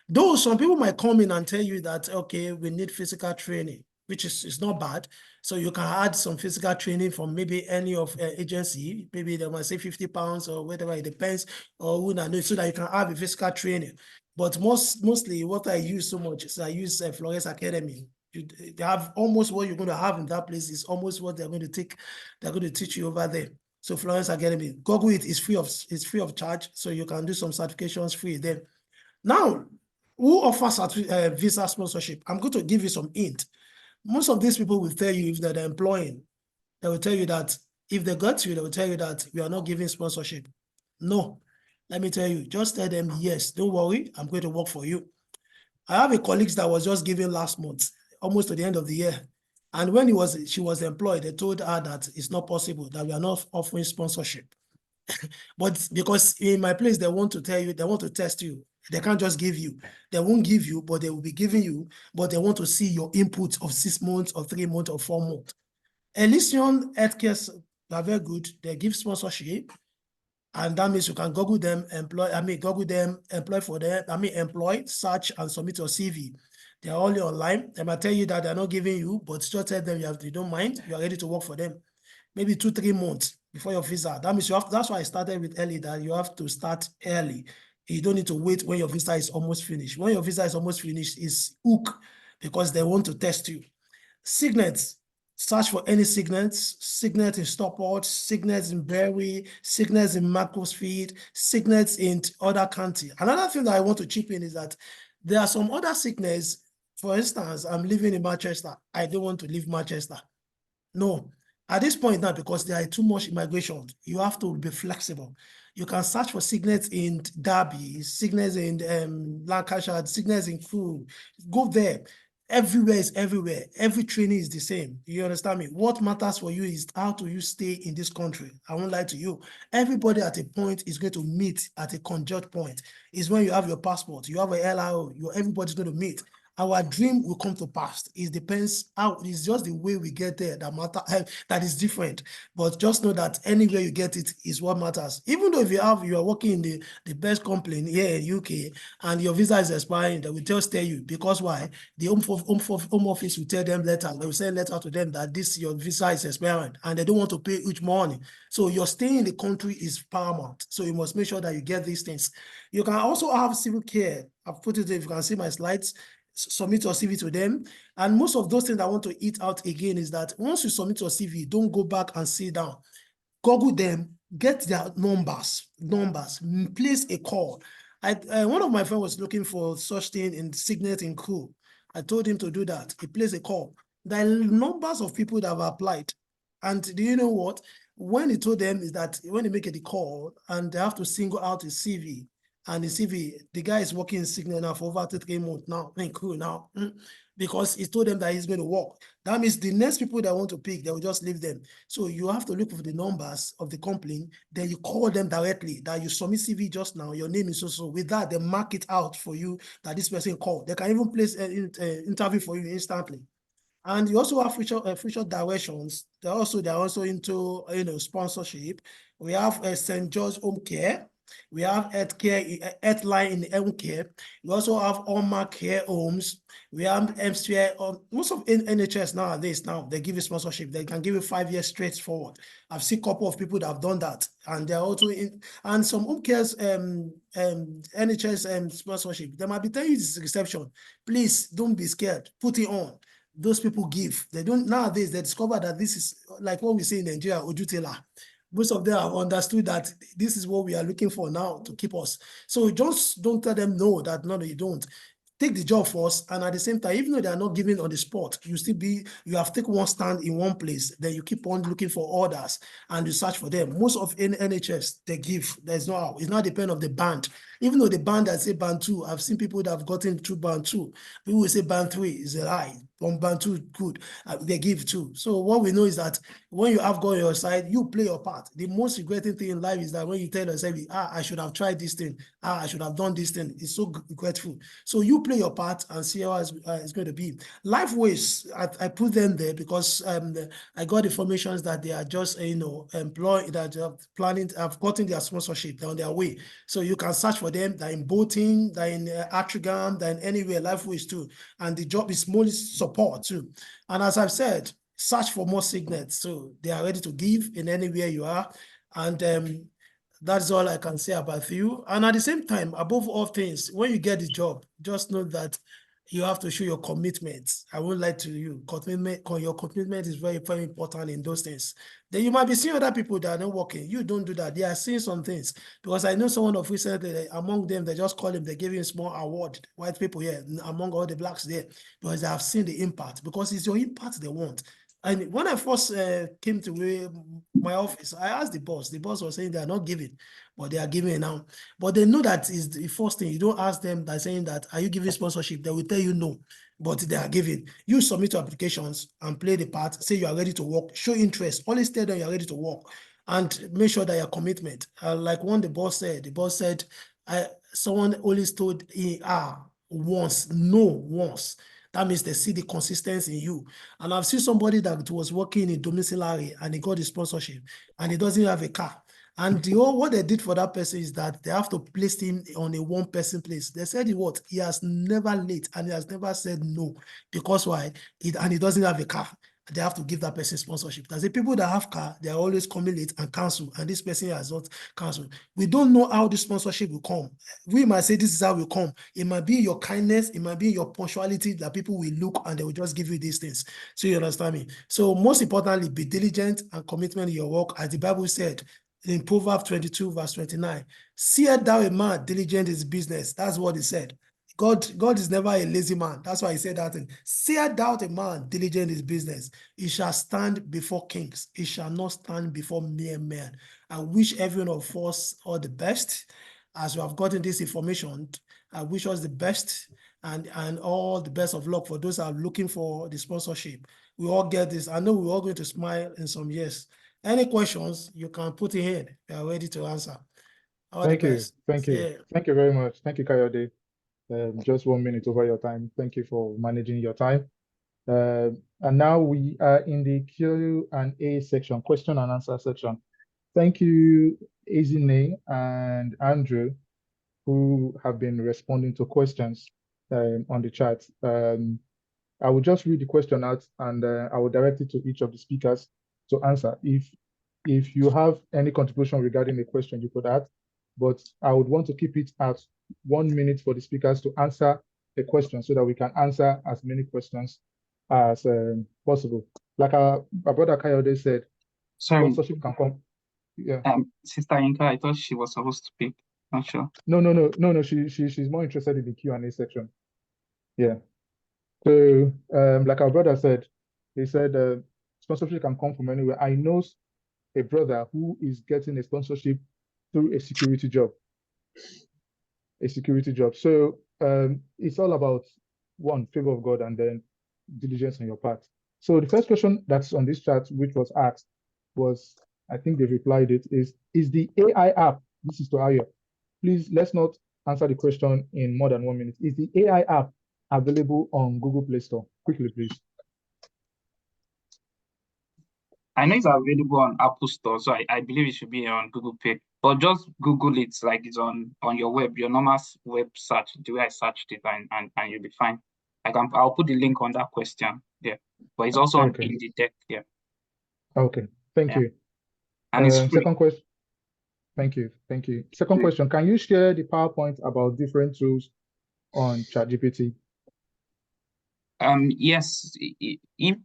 Though some people might come in and tell you that, okay, we need physical training, which is not bad. So you can add some physical training from maybe any of agency. Maybe they might say £50 or whatever, it depends, or who knows, so that you can have a physical training. But mostly what I use so much is I use Flores Academy. They have almost what you're going to have in that place is almost what they're going to teach you over there. So Florence Academy, Google it, it's free of charge. So you can do some certifications free there. Now, who offers visa sponsorship? I'm going to give you some hint. Most of these people will tell you if they're employing, they will tell you that if they got you, they will tell you that we are not giving sponsorship. No, let me tell you, just tell them, yes, don't worry, I'm going to work for you. I have a colleague that was just given last month, almost to the end of the year. And when she was employed, they told her that it's not possible, that we are not offering sponsorship. But because in my place, they want to tell you, they want to test you. They can't just give you. They won't give you, but they will be giving you, but they want to see your input of 6 months or 3 months or 4 months. Elysian Healthcare are very good. They give sponsorship. And that means you can Google them, employ for them, employ, search and submit your CV. They're only online. They might tell you that they're not giving you, but just tell them you don't mind, you are ready to work for them. Maybe 2-3 months before your visa. That means that's why I started with early, that you have to start early. You don't need to wait when your visa is almost finished. When your visa is almost finished, it's hook, because they want to test you. Signets. Search for any signets. Signets in Stockport, signets in Berry, signets in Macclesfield, signets in other county. Another thing that I want to chip in is that there are some other signets. For instance, I'm living in Manchester. I don't want to leave Manchester. No. At this point now, because there are too much immigration, you have to be flexible. You can search for signets in Derby, signets in Lancashire, signets in Crewe. Go there. Everywhere is everywhere. Every training is the same. You understand me? What matters for you is how do you stay in this country. I won't lie to you. Everybody at a point is going to meet at a conjunct point. It's when you have your passport, you have a LRO, everybody's going to meet. Our dream will come to pass. It depends how, it's just the way we get there that matter, that is different. But just know that anywhere you get it is what matters. Even though if you are working in the best company here in UK and your visa is expiring, they will just tell you, because why? The home office will tell them later, they will send a letter to them that your visa is expiring and they don't want to pay huge money. So your staying in the country is paramount. So you must make sure that you get these things. You can also have civil care. I've put it, if you can see my slides, submit your CV to them. And most of those things I want to eat out again is that once you submit your CV, don't go back and sit down. Google them, get their numbers, place a call. One of my friends was looking for such thing in Signet in Crewe. I told him to do that. He placed a call. There are numbers of people that have applied. And do you know what? When he told them is that when they make the call and they have to single out his CV, and the CV, the guy is working in Signet now for over 3 months now, in Crewe now, because he told them that he's going to work. That means the next people that want to pick, they will just leave them. So you have to look for the numbers of the company, then you call them directly, that you submit CV just now, your name is so. With that, they mark it out for you that this person called. They can even place an interview for you instantly. And you also have future directions. They're also into sponsorship. We have St. George Home Care. We have Healthline in Home Care. We also have Hallmark Care Homes. We have Hempstead. Most of NHS nowadays, they give you sponsorship. They can give you 5 years straight forward. I've seen a couple of people that have done that, and they're also in. And some home cares, NHS sponsorship. They might be telling you this reception. Please don't be scared. Put it on. Those people give. They don't nowadays. They discover that this is like what we say in Nigeria, Ojutela. Most of them have understood that this is what we are looking for now to keep us. So just don't tell them no, that no, you don't. Take the job first, and at the same time, even though they are not giving on the spot, you have taken one stand in one place, then you keep on looking for orders and you search for them. Most of NHS, they give. There's no how. It's not depend on the band. Even though the band that say band 2, I've seen people that have gotten through band 2. People will say band 3 is a lie. From band 2, good. They give 2. So what we know is that when you have gone on your side, you play your part. The most regretting thing in life is that when you tell yourself, I should have tried this thing. I should have done this thing. It's so regretful. So you play your part and see how it's going to be. Lifeways, I put them there because I got information that they are just employed, that they are planning, have gotten their sponsorship, they're on their way. So you can search for them. They're in Boating, they're in Atrigram, they're in anywhere, Lifeways too. And the job is mostly support too. And as I've said, search for more signets. So they are ready to give in anywhere you are. And that's all I can say about you. And at the same time, above all things, when you get the job, just know that you have to show your commitment. I won't lie to you. Your commitment is very, very important in those things. Then you might be seeing other people that are not working. You don't do that. They are seeing some things. Because I know someone of recently, among them, they just call him, they give him a small award. White people here, among all the blacks there, because they have seen the impact. Because it's your impact they want. And when I first came to my office, I asked the boss. The boss was saying they are not giving, but they are giving now. But they know that is the first thing. You don't ask them by saying that, are you giving sponsorship? They will tell you no, but they are giving. You submit your applications and play the part. Say you are ready to work. Show interest. Always tell them you are ready to work. And make sure that your commitment. Like one the boss said, someone always told once. That means they see the consistency in you. And I've seen somebody that was working in domiciliary and he got the sponsorship and he doesn't have a car. And the whole what they did for that person is that they have to place him on a one-person place. They said what? He has never late and he has never said no. Because why? And he doesn't have a car. They have to give that person sponsorship. There's the people that have car, they are always coming late and cancel. And this person has not canceled. We don't know how the sponsorship will come. We might say this is how it will come. It might be your kindness, it might be your punctuality that people will look and they will just give you these things. So you understand me? So most importantly, be diligent and commitment in your work. As the Bible said in Proverbs 22, verse 29, seest thou a man diligent in his business? That's what he said. God is never a lazy man. That's why he said that thing. Seest thou a man diligent in his business? He shall stand before kings. He shall not stand before mere men. I wish everyone of us all the best. As we have gotten this information, I wish us the best and all the best of luck for those that are looking for the sponsorship. We all get this. I know we're all going to smile in some years. Any questions, you can put it in. We are ready to answer. All Thank the you. best. Thank you. Yeah. Thank you very much. Thank you, Kayode. Just 1 minute over your time. Thank you for managing your time. And now we are in the Q&A section, question and answer section. Thank you, Ezine and Andrew, who have been responding to questions on the chat. I will just read the question out and I will direct it to each of the speakers to answer. If you have any contribution regarding the question, you could add, but I would want to keep it at 1 minute for the speakers to answer the question so that we can answer as many questions as possible. Like our brother Kayode said, Sorry, sponsorship can come. Yeah. Sister Inka, I thought she was supposed to speak. Not sure. No. She's more interested in the Q&A section. Yeah. So, like our brother said, he said sponsorship can come from anywhere. I know a brother who is getting a sponsorship through a security job. So it's all about one, favor of God, and then diligence on your part. So the first question that's on this chat, which was asked, was, I think they replied it, is the AI app, this is to Ayo, please let's not answer the question in more than 1 minute. Is the AI app available on Google Play Store? Quickly, please. I know it's available on Apple Store, so I believe it should be on Google Play. But just Google it like it's on your web, your normal web search, the way I searched it, and you'll be fine. I'll put the link on that question there. But it's also Okay. in the deck there. Okay, thank Yeah. you. And it's free. Second question. Thank you. Second question, can you share the PowerPoint about different tools on ChatGPT? Yes, if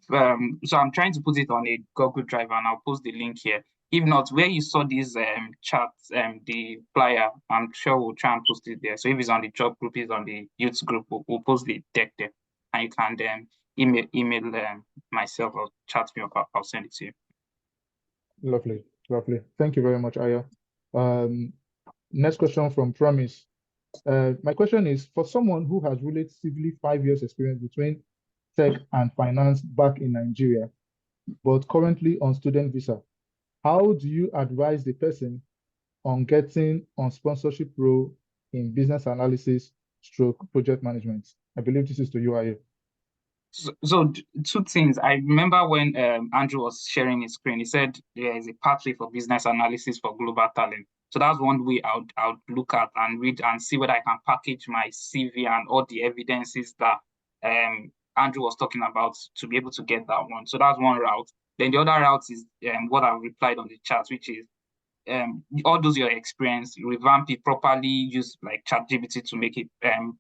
so I'm trying to put it on a Google Drive and I'll post the link here. If not, where you saw this charts, the flyer, I'm sure we'll try and post it there. So if it's on the job group, it's on the youth group, we'll post the deck there, and you can then email myself or chat me up. I'll send it to you. Lovely. Thank you very much, Aya. Next question from Promise. My question is, for someone who has relatively 5 years experience between tech and finance back in Nigeria, but currently on student visa, how do you advise the person on getting on sponsorship role in business analysis / project management? I believe this is to you, Aya. So two things. I remember when Andrew was sharing his screen, he said there is a pathway for business analysis for global talent. So that's one way I would look at and read and see whether I can package my CV and all the evidences that Andrew was talking about to be able to get that one. So that's one route. Then the other route is what I replied on the chat, which is all those your experience, revamp it properly, use like ChatGPT to make it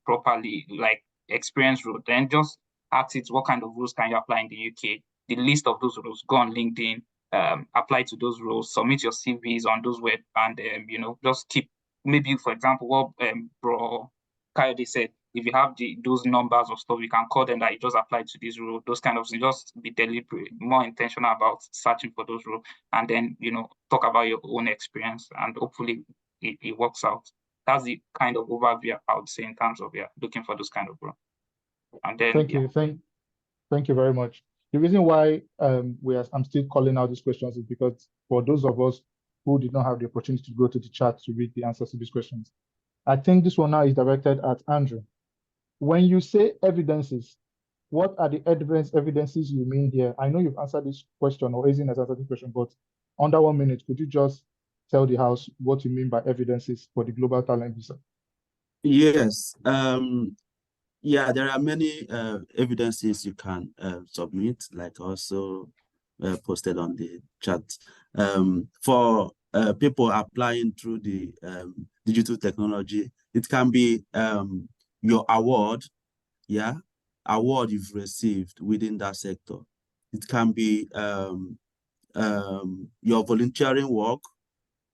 properly, like experience road. Then just ask it what kind of rules can you apply in the UK, the list of those rules, go on LinkedIn, apply to those roles, submit your CVs on those web, and just keep, maybe for example what Bro Kayode said, if you have those numbers or stuff, you can call them that you just apply to this role, those kind of things. Just be deliberate, more intentional about searching for those roles, and then talk about your own experience, and hopefully it works out. That's the kind of overview I would say in terms of looking for those kind of roles. And then Thank you very much. The reason why I'm still calling out these questions is because for those of us who did not have the opportunity to go to the chat to read the answers to these questions, I think this one now is directed at Andrew. When you say evidences, what are the evidences you mean here? I know you've answered this question, or Ezine has answered this question, but under 1 minute, could you just tell the House what you mean by evidences for the Global Talent Visa? Yes. Yeah, there are many evidences you can submit, like also posted on the chat. For people applying through the digital technology, it can be your award, award you've received within that sector. It can be your volunteering work,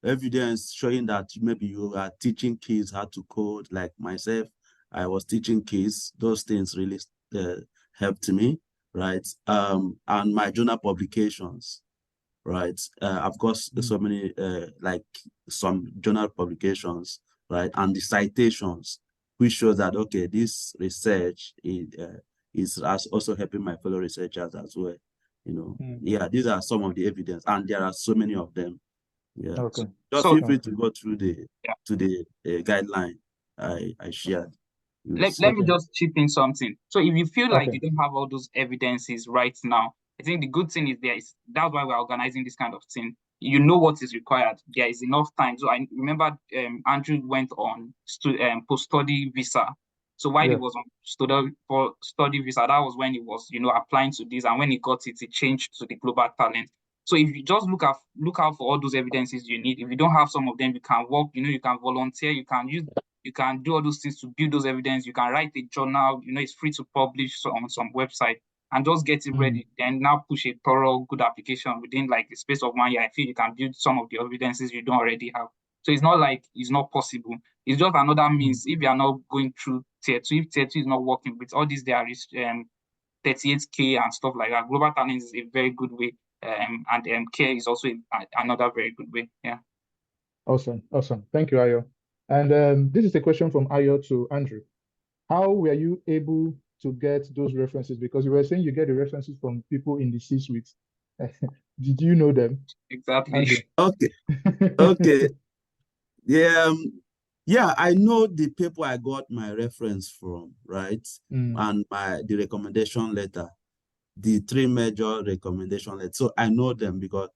evidence showing that maybe you are teaching kids how to code, like myself. I was teaching kids. Those things really helped me, right? And my journal publications, right? I've got so many, like some journal publications, right? And the citations, which shows that, okay, this research is also helping my fellow researchers as well. You know, yeah, these are some of the evidence, and there are so many of them. Yeah. Okay. Just feel free to go through the guideline I shared. Let me just chip in something. So if you feel like you don't have all those evidences right now, I think the good thing is that's why we're organizing this kind of thing. You know what is required. There is enough time. So I remember Andrew went on post-study visa. So while he was on study visa, that was when he was, applying to this, and when he got it, he changed to the Global Talent. So if you just look out for all those evidences you need. If you don't have some of them, you can work, you can volunteer, you can do all those things to build those evidence. You can write a journal, it's free to publish on some website, and just get it ready. Then now push a thorough, good application within like the space of 1 year. I feel you can build some of the evidences you don't already have. So it's not like it's not possible. It's just another means. If you are not going through tier 2, if tier 2 is not working with all these, there are 38K and stuff like that. Global Talent is a very good way. And care is also another very good way. Yeah. Awesome. Thank you, Ayo. And this is a question from Ayo to Andrew. How were you able to get those references? Because you were saying you get the references from people in the C-suite. Did you know them? Exactly. Andrew? Okay. Yeah, I know the people I got my reference from, right? And the recommendation letter, the 3 major recommendation letters. So I know them because,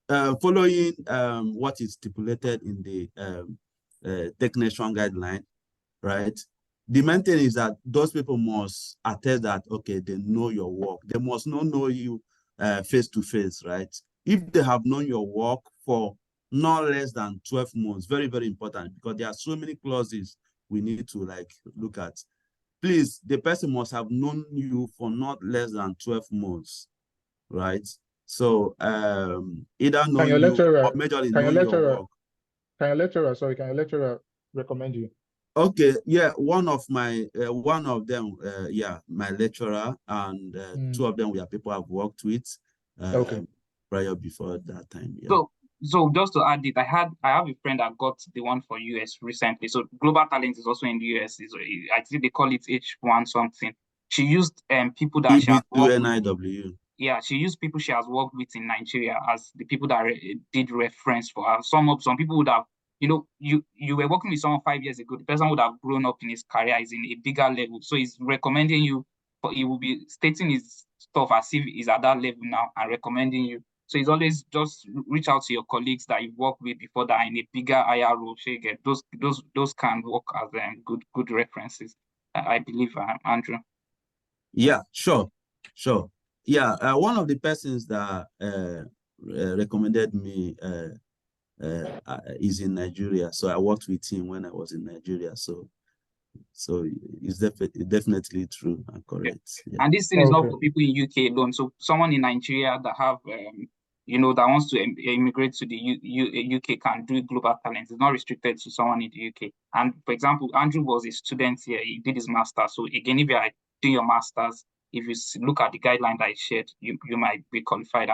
following what is stipulated in the Tech Nation guideline, right? The main thing is that those people must attest that, okay, they know your work. They must not know you face to face, right? If they have known your work for not less than 12 months, very, very important, because there are so many clauses we need to look at. Please, the person must have known you for not less than 12 months, right? So either know you or majorly know your work. Can your lecturer recommend you? Okay, yeah, one of them, my lecturer, and 2 of them were people I've worked with prior before that time. Yeah. So just to add it, I have a friend that got the one for US recently. So Global Talent is also in the US. I think they call it H1 something. She used people that she has worked NIW. Yeah, she used people she has worked with in Nigeria as the people that did reference for her. Some people would have, you were working with someone 5 years ago. The person would have grown up in his career, is in a bigger level. So he's recommending you, but he will be stating his stuff as if he's at that level now and recommending you. So it's always just reach out to your colleagues that you've worked with before that in a bigger higher role. So you get those can work as good references. I believe, Andrew. Yeah, sure. Yeah, one of the persons that recommended me is in Nigeria. So I worked with him when I was in Nigeria. So it's definitely true and correct. Yeah. And this thing is not for people in UK alone. So someone in Nigeria that have that wants to immigrate to the UK can do Global Talent. It's not restricted to someone in the UK. And for example, Andrew was a student here. He did his master's. So again, if you are doing your master's, if you look at the guideline that I shared, you might be qualified.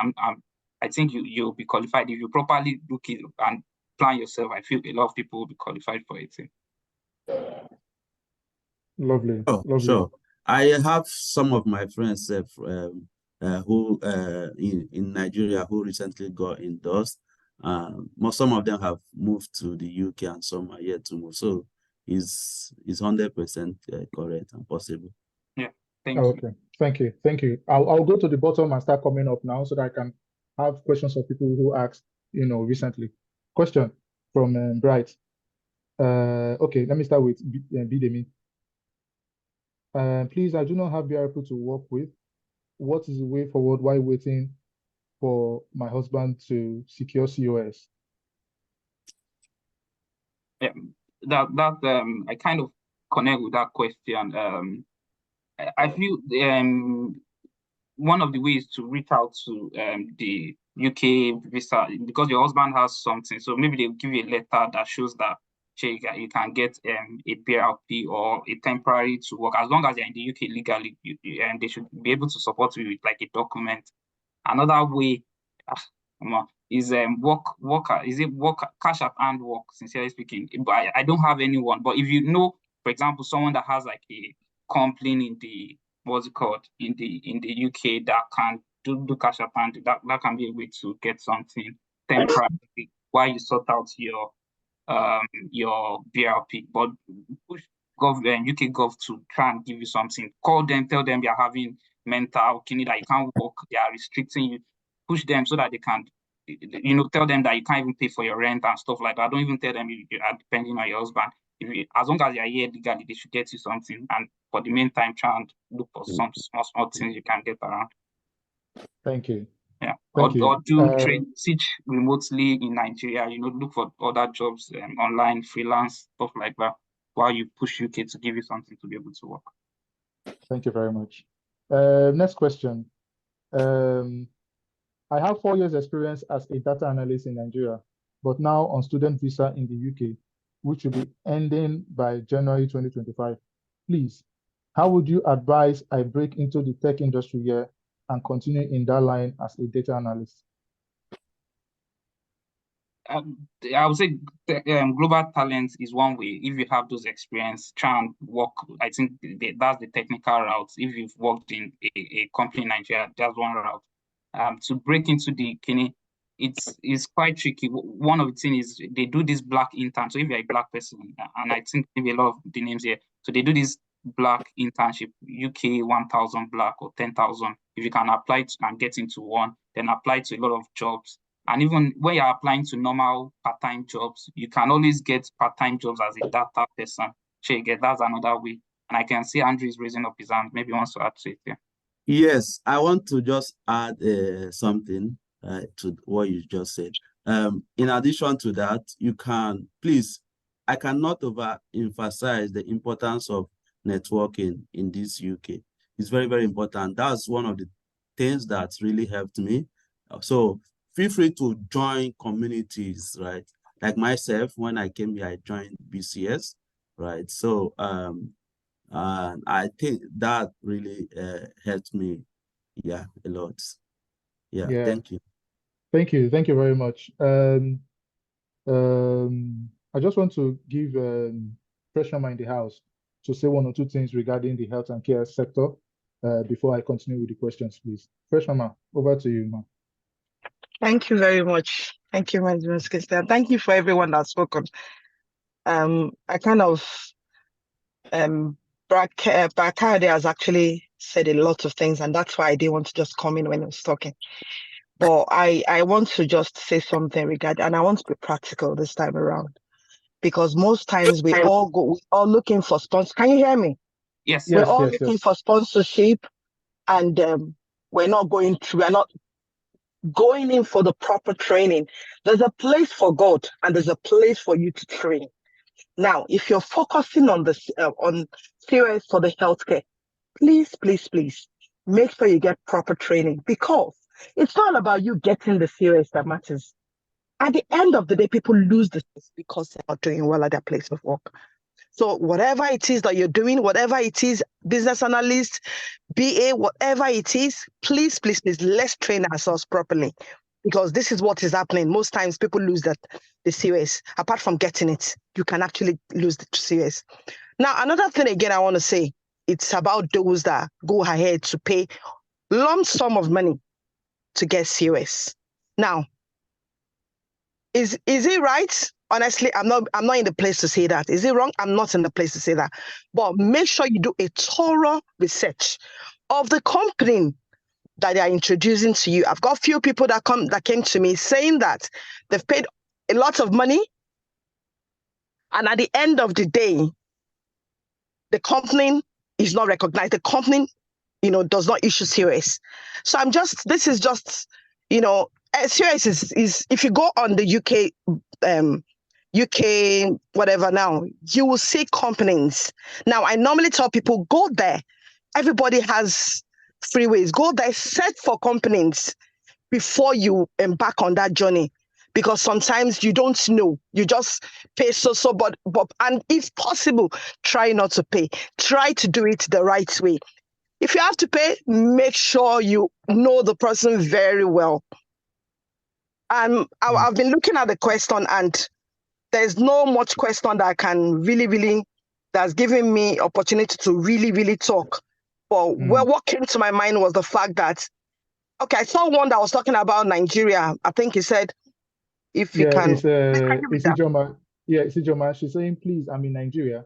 I think you'll be qualified if you properly look it and plan yourself. I feel a lot of people will be qualified for it. Lovely. Sure. I have some of my friends who in Nigeria who recently got endorsed. Some of them have moved to the UK and some are yet to move. So it's 100% correct and possible. Yeah. Thank you. Okay. Thank you. I'll go to the bottom and start coming up now so that I can have questions of people who ask. recently. Question from Bright. Okay, let me start with Bidemi. Please, I do not have BRP to work with. What is the way forward while waiting for my husband to secure COS? Yeah, I kind of connect with that question. I feel one of the ways to reach out to the UK visa, because your husband has something, so maybe they'll give you a letter that shows that you can get a BRP or a temporary to work. As long as you're in the UK legally, and they should be able to support you with like a document. Another way is work cash at hand work, sincerely speaking. But I don't have anyone. But if you know, for example, someone that has like a complaint in the in the UK that can do cash at hand, that can be a way to get something temporary while you sort out your BRP. But push UK Gov to try and give you something. Call them, tell them you're having mental kidney, that you can't work, they are restricting you. Push them so that they can, tell them that you can't even pay for your rent and stuff like that. Don't even tell them you are depending on your husband. As long as you're here legally, they should get you something. And for the meantime, try and look for some small things you can get around. Thank you. Yeah. Thank you. Or do teach remotely in Nigeria, look for other jobs online, freelance, stuff like that, while you push UK to give you something to be able to work. Thank you very much. Next question. I have 4 years experience as a data analyst in Nigeria, but now on student visa in the UK, which will be ending by January 2025. Please, how would you advise I break into the tech industry here and continue in that line as a data analyst? I would say global talent is one way. If you have those experience, try and work. I think that's the technical route. If you've worked in a company in Nigeria, that's one route. To break into the Kenya, it's quite tricky. One of the things is they do this black intern. So if you're a black person, and I think maybe a lot of the names here, so they do this black internship, UK 1,000 black or 10,000. If you can apply to and get into one, then apply to a lot of jobs. And even when you're applying to normal part-time jobs, you can always get part-time jobs as a data person. So that's another way. And I can see Andrew is raising up his hand. Maybe he wants to add to it. Yeah. Yes, I want to just add something to what you just said. In addition to that, I cannot overemphasize the importance of networking in this UK. It's very, very important. That's one of the things that's really helped me. So feel free to join communities, right? Like myself, when I came here, I joined BCS, right? So I think that really helped me, a lot. Yeah, thank you. Thank you very much. I just want to give Freshman in the house to say 1 or 2 things regarding the health and care sector before I continue with the questions, please. Freshman, over to you, ma. Thank you very much. Thank you, Ms. Christian. Thank you for everyone that's spoken. I kind of Bakade has actually said a lot of things, and that's why I didn't want to just come in when I was talking. But I want to just say something regarding, and I want to be practical this time around, because most times we're all looking for sponsors. Can you hear me? Yes. We're all looking for sponsorship, and we're not going in for the proper training. There's a place for God, and there's a place for you to train. Now, if you're focusing on on COS for the healthcare, please make sure you get proper training, because it's not about you getting the COS that matters. At the end of the day, people lose this because they're not doing well at their place of work. So whatever it is that you're doing, whatever it is, business analyst, BA, whatever it is, please, let's train ourselves properly, because this is what is happening. Most times people lose the COS. Apart from getting it, you can actually lose the COS. Now, another thing again I want to say, it's about those that go ahead to pay lump sum of money to get COS. Now, is it right? Honestly, I'm not in the place to say that. Is it wrong? I'm not in the place to say that. But make sure you do a thorough research of the company that they are introducing to you. I've got few people that came to me saying that they've paid a lot of money, and at the end of the day, the company is not recognized. The company, does not issue COS. So this is just, COS is if you go on the UK, whatever now, you will see companies. Now, I normally tell people, go there. Everybody has freeways. Go there, search for companies before you embark on that journey. Because sometimes you don't know. You just pay but and if possible, try not to pay. Try to do it the right way. If you have to pay, make sure you know the person very well. I've been looking at the question, and there's no much question that I can really, that's giving me opportunity to really talk. But what came to my mind was the fact that, okay, I saw one that was talking about Nigeria. I think he said, if you can. Isijoma. Yeah, Isijoma. She's saying, please, I'm in Nigeria.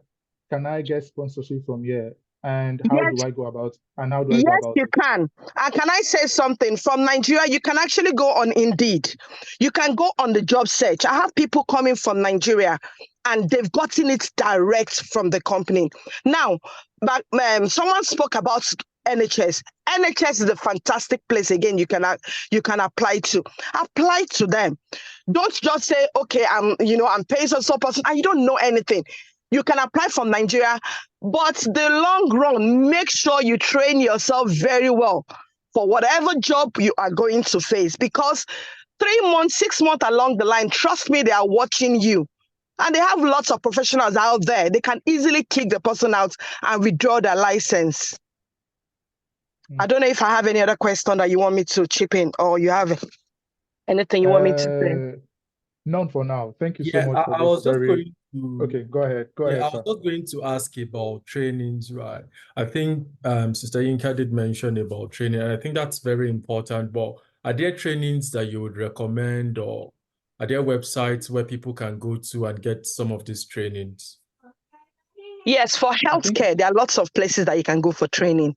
Can I get sponsorship from here? And how do I go about? And how do I go about you can. And can I say something? From Nigeria, you can actually go on Indeed. You can go on the job search. I have people coming from Nigeria, and they've gotten it direct from the company. Now, but someone spoke about NHS. NHS is a fantastic place. Again, you can apply to. Apply to them. Don't just say, okay, I'm paying so person, and you don't know anything. You can apply from Nigeria, but the long run, make sure you train yourself very well for whatever job you are going to face. Because 3 months, 6 months along the line, trust me, they are watching you. And they have lots of professionals out there. They can easily kick the person out and withdraw their license. I don't know if I have any other question that you want me to chip in, or you have anything you want me to say. None for now. Thank you so much for I was this just going to. Okay, go ahead. Go ahead, I sir. was just going to ask about trainings, right? I think Sister Yinka did mention about training, and I think that's very important. But are there trainings that you would recommend, or are there websites where people can go to and get some of these trainings? Yes, for healthcare, there are lots of places that you can go for training.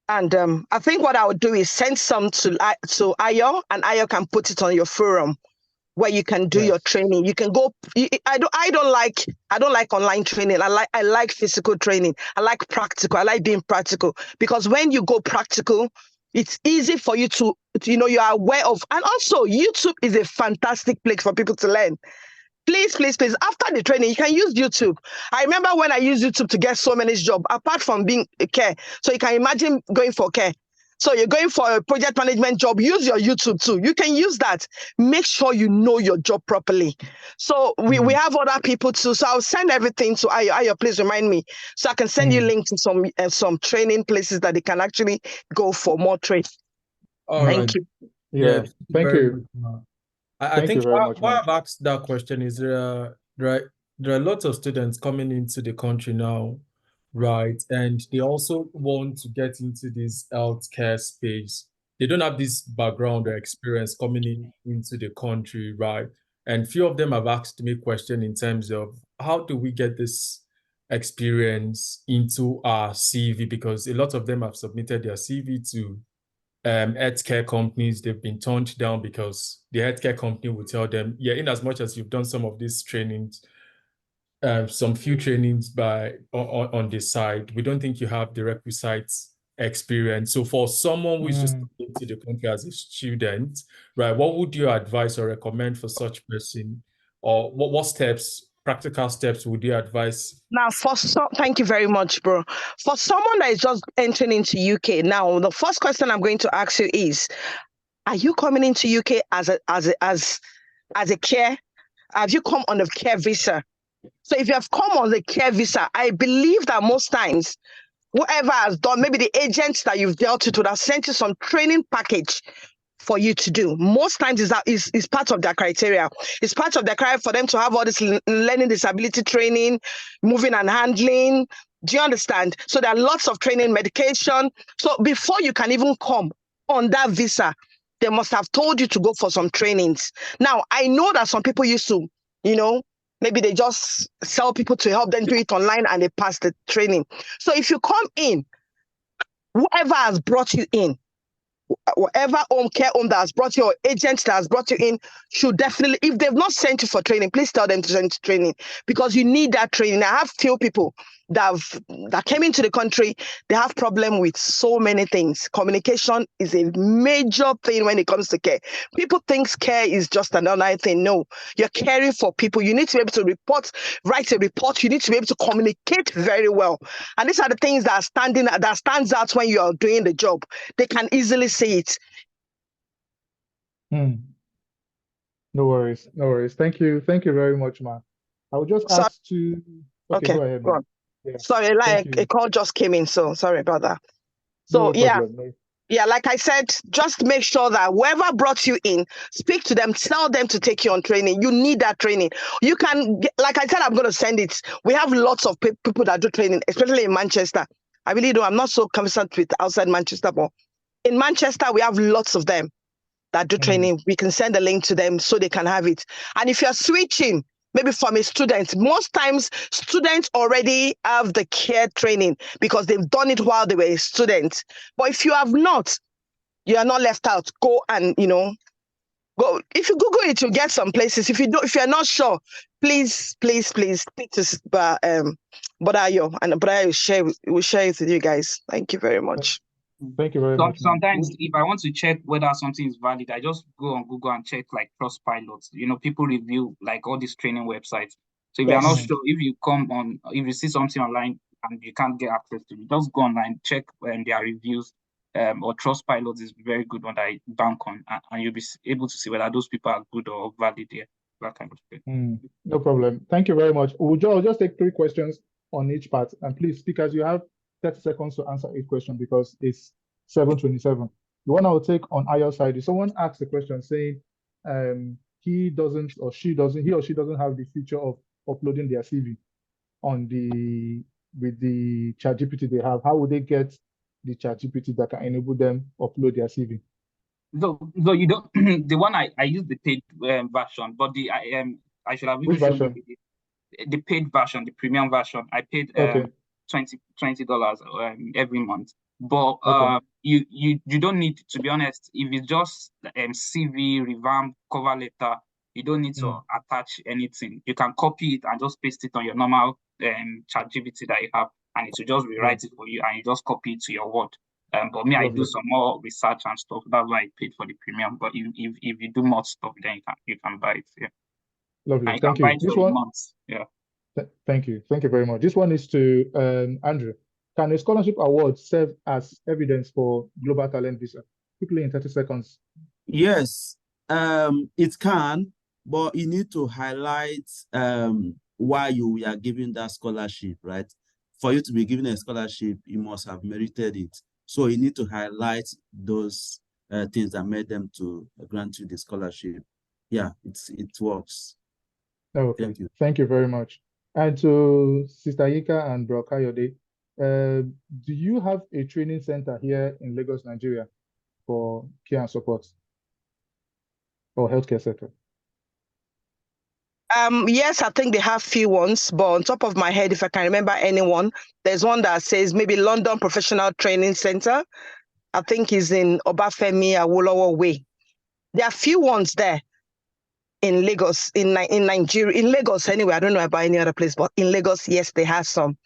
And I think what I would do is send some to Ayo, and Ayo can put it on your forum where you can do your training. You can go. I don't like online training. I like physical training. I like practical. I like being practical, because when you go practical, it's easy for you to you are aware of. And also, YouTube is a fantastic place for people to learn. Please, after the training, you can use YouTube. I remember when I used YouTube to get so many jobs, apart from being a care. So you can imagine going for care. So you're going for a project management job, use your YouTube too. You can use that. Make sure you know your job properly. So we have other people too. So I'll send everything to Ayo. Ayo, please remind me. So I can send you links to some training places that they can actually go for more training. Thank you. Yeah, thank you. I think why I've asked that question is there are lots of students coming into the country now, right? And they also want to get into this healthcare space. They don't have this background or experience coming into the country, right? And few of them have asked me a question in terms of how do we get this experience into our CV? Because a lot of them have submitted their CV to healthcare companies. They've been turned down because the healthcare company will tell them, yeah, in as much as you've done some of these trainings, some few trainings on the side, we don't think you have the requisite experience. So for someone who is just into the country as a student, right, what would you advise or recommend for such person, or what steps, practical steps would you advise? Now, thank you very much, bro. For someone that is just entering into UK, now the first question I'm going to ask you is: are you coming into UK as a care? Have you come on a care visa? So if you have come on the care visa, I believe that most times, whoever has done, maybe the agents that you've dealt with would have sent you some training package for you to do. Most times is part of their criteria. It's part of their criteria for them to have all this learning disability training, moving and handling. Do you understand? So there are lots of training, medication. So before you can even come on that visa, they must have told you to go for some trainings. Now, I know that some people used to, maybe they just sell people to help them do it online and they pass the training. So if you come in, whoever has brought you in, whatever care home that has brought you or agent that has brought you in should definitely, if they've not sent you for training, please tell them to send you to training, because you need that training. I have few people that came into the country, they have problem with so many things. Communication is a major thing when it comes to care. People think care is just another thing. No, you're caring for people. You need to be able to write a report. You need to be able to communicate very well. And these are the things that stands out when you are doing the job. They can easily see it. No worries. Thank you very much, ma. I would just ask to. Okay, go ahead, ma. Yeah. Sorry, like a call just came in, so sorry about that. So yeah, like I said, just make sure that whoever brought you in, speak to them, tell them to take you on training. You need that training. You can, like I said, I'm going to send it. We have lots of people that do training, especially in Manchester. I really do. I'm not so conversant with outside Manchester, but in Manchester, we have lots of them that do training. We can send a link to them so they can have it. And if you're switching, maybe from a student, most times students already have the care training because they've done it while they were a student. But if you have not, you are not left out. Go and, go. If you Google it, you'll get some places. If you're not sure, please speak to Bodayo, and Bodayo will share it with you guys. Thank you very much. Thank you very much. Sometimes if I want to check whether something is valid, I just go on Google and check like Trustpilot. People review like all these training websites. So if you're not sure, if you see something online and you can't get access to it, just go online, check their reviews. Or Trustpilot is very good one that I bank on, and you'll be able to see whether those people are good or valid here. That kind of thing. No problem. Thank you very much. I'll just take 3 questions on each part, and please, speakers, you have 30 seconds to answer each question because it's 7:27. The one I will take on our side is someone asked a question saying he or she doesn't have the feature of uploading their CV with the ChatGPT they have. How would they get the ChatGPT that can enable them upload their CV? So you don't. The one I use the paid version, but I should have even shown you the paid version, the premium version. I paid $20 every month. But you don't need, to be honest, if it's just CV, revamp, cover letter, you don't need to attach anything. You can copy it and just paste it on your normal ChatGPT that you have, and it will just rewrite it for you, and you just copy it to your Word. But me, I do some more research and stuff. That's why I paid for the premium. But if you do more stuff, then you can buy it. Yeah. Lovely. And you Thank can buy you. it for a month. Yeah. Thank you. Thank you very much. This one is to Andrew. Can a scholarship award serve as evidence for global talent visa? Quickly in 30 seconds. Yes, it can, but you need to highlight why you are giving that scholarship, right? For you to be given a scholarship, you must have merited it. So you need to highlight those things that made them to grant you the scholarship. Yeah, it works. Okay. Thank you. Thank you very much. And to Sister Yika and Bro Kayode, do you have a training center here in Lagos, Nigeria for care and support or healthcare sector? Yes, I think they have few ones, but on top of my head, if I can remember anyone, there's one that says maybe London Professional Training Center. I think is in Obafemi Awolowo Way. There are few ones there in Lagos, in Nigeria, in Lagos anyway. I don't know about any other place, but in Lagos, yes, they have some.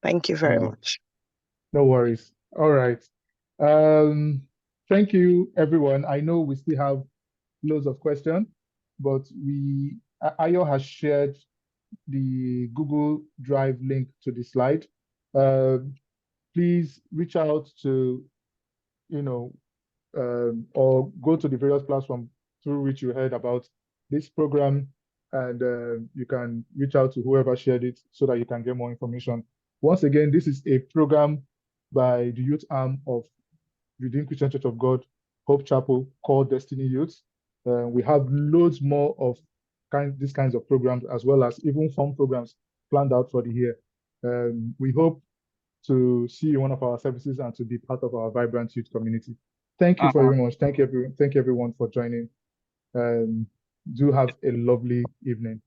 Thank you very much. No worries. All right. Thank you, everyone. I know we still have loads of questions, but Ayo has shared the Google Drive link to the slide. Please reach out to, or go to the various platforms through which you heard about this program, and you can reach out to whoever shared it so that you can get more information. Once again, this is a program by the youth arm of Redeemed Christian Church of God, Hope Chapel, called Destiny Youth. We have loads more of these kinds of programs, as well as even fun programs planned out for the year. We hope to see you in one of our services and to be part of our vibrant youth community. Thank you very much. Thank you, everyone for joining. Do have a lovely evening.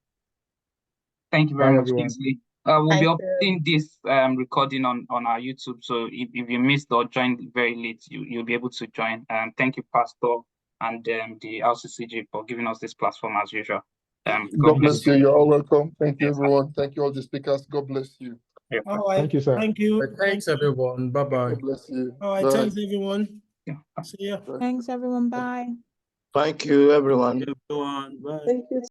Thank you very much, Kingsley. We'll be uploading this recording on our YouTube. So if you missed or joined very late, you'll be able to join. Thank you, Pastor, and the RCCG for giving us this platform as usual. God bless you. You're all welcome. Thank you, everyone. Thank you, all the speakers. God bless you. Yeah. All right. Thank you, sir. Thank you. Thanks, everyone. Bye-bye. God bless you. All right. Bye. Thanks, everyone. Yeah. See ya. Thanks, everyone. Bye. Thank you, everyone. Everyone, bye. Thank you.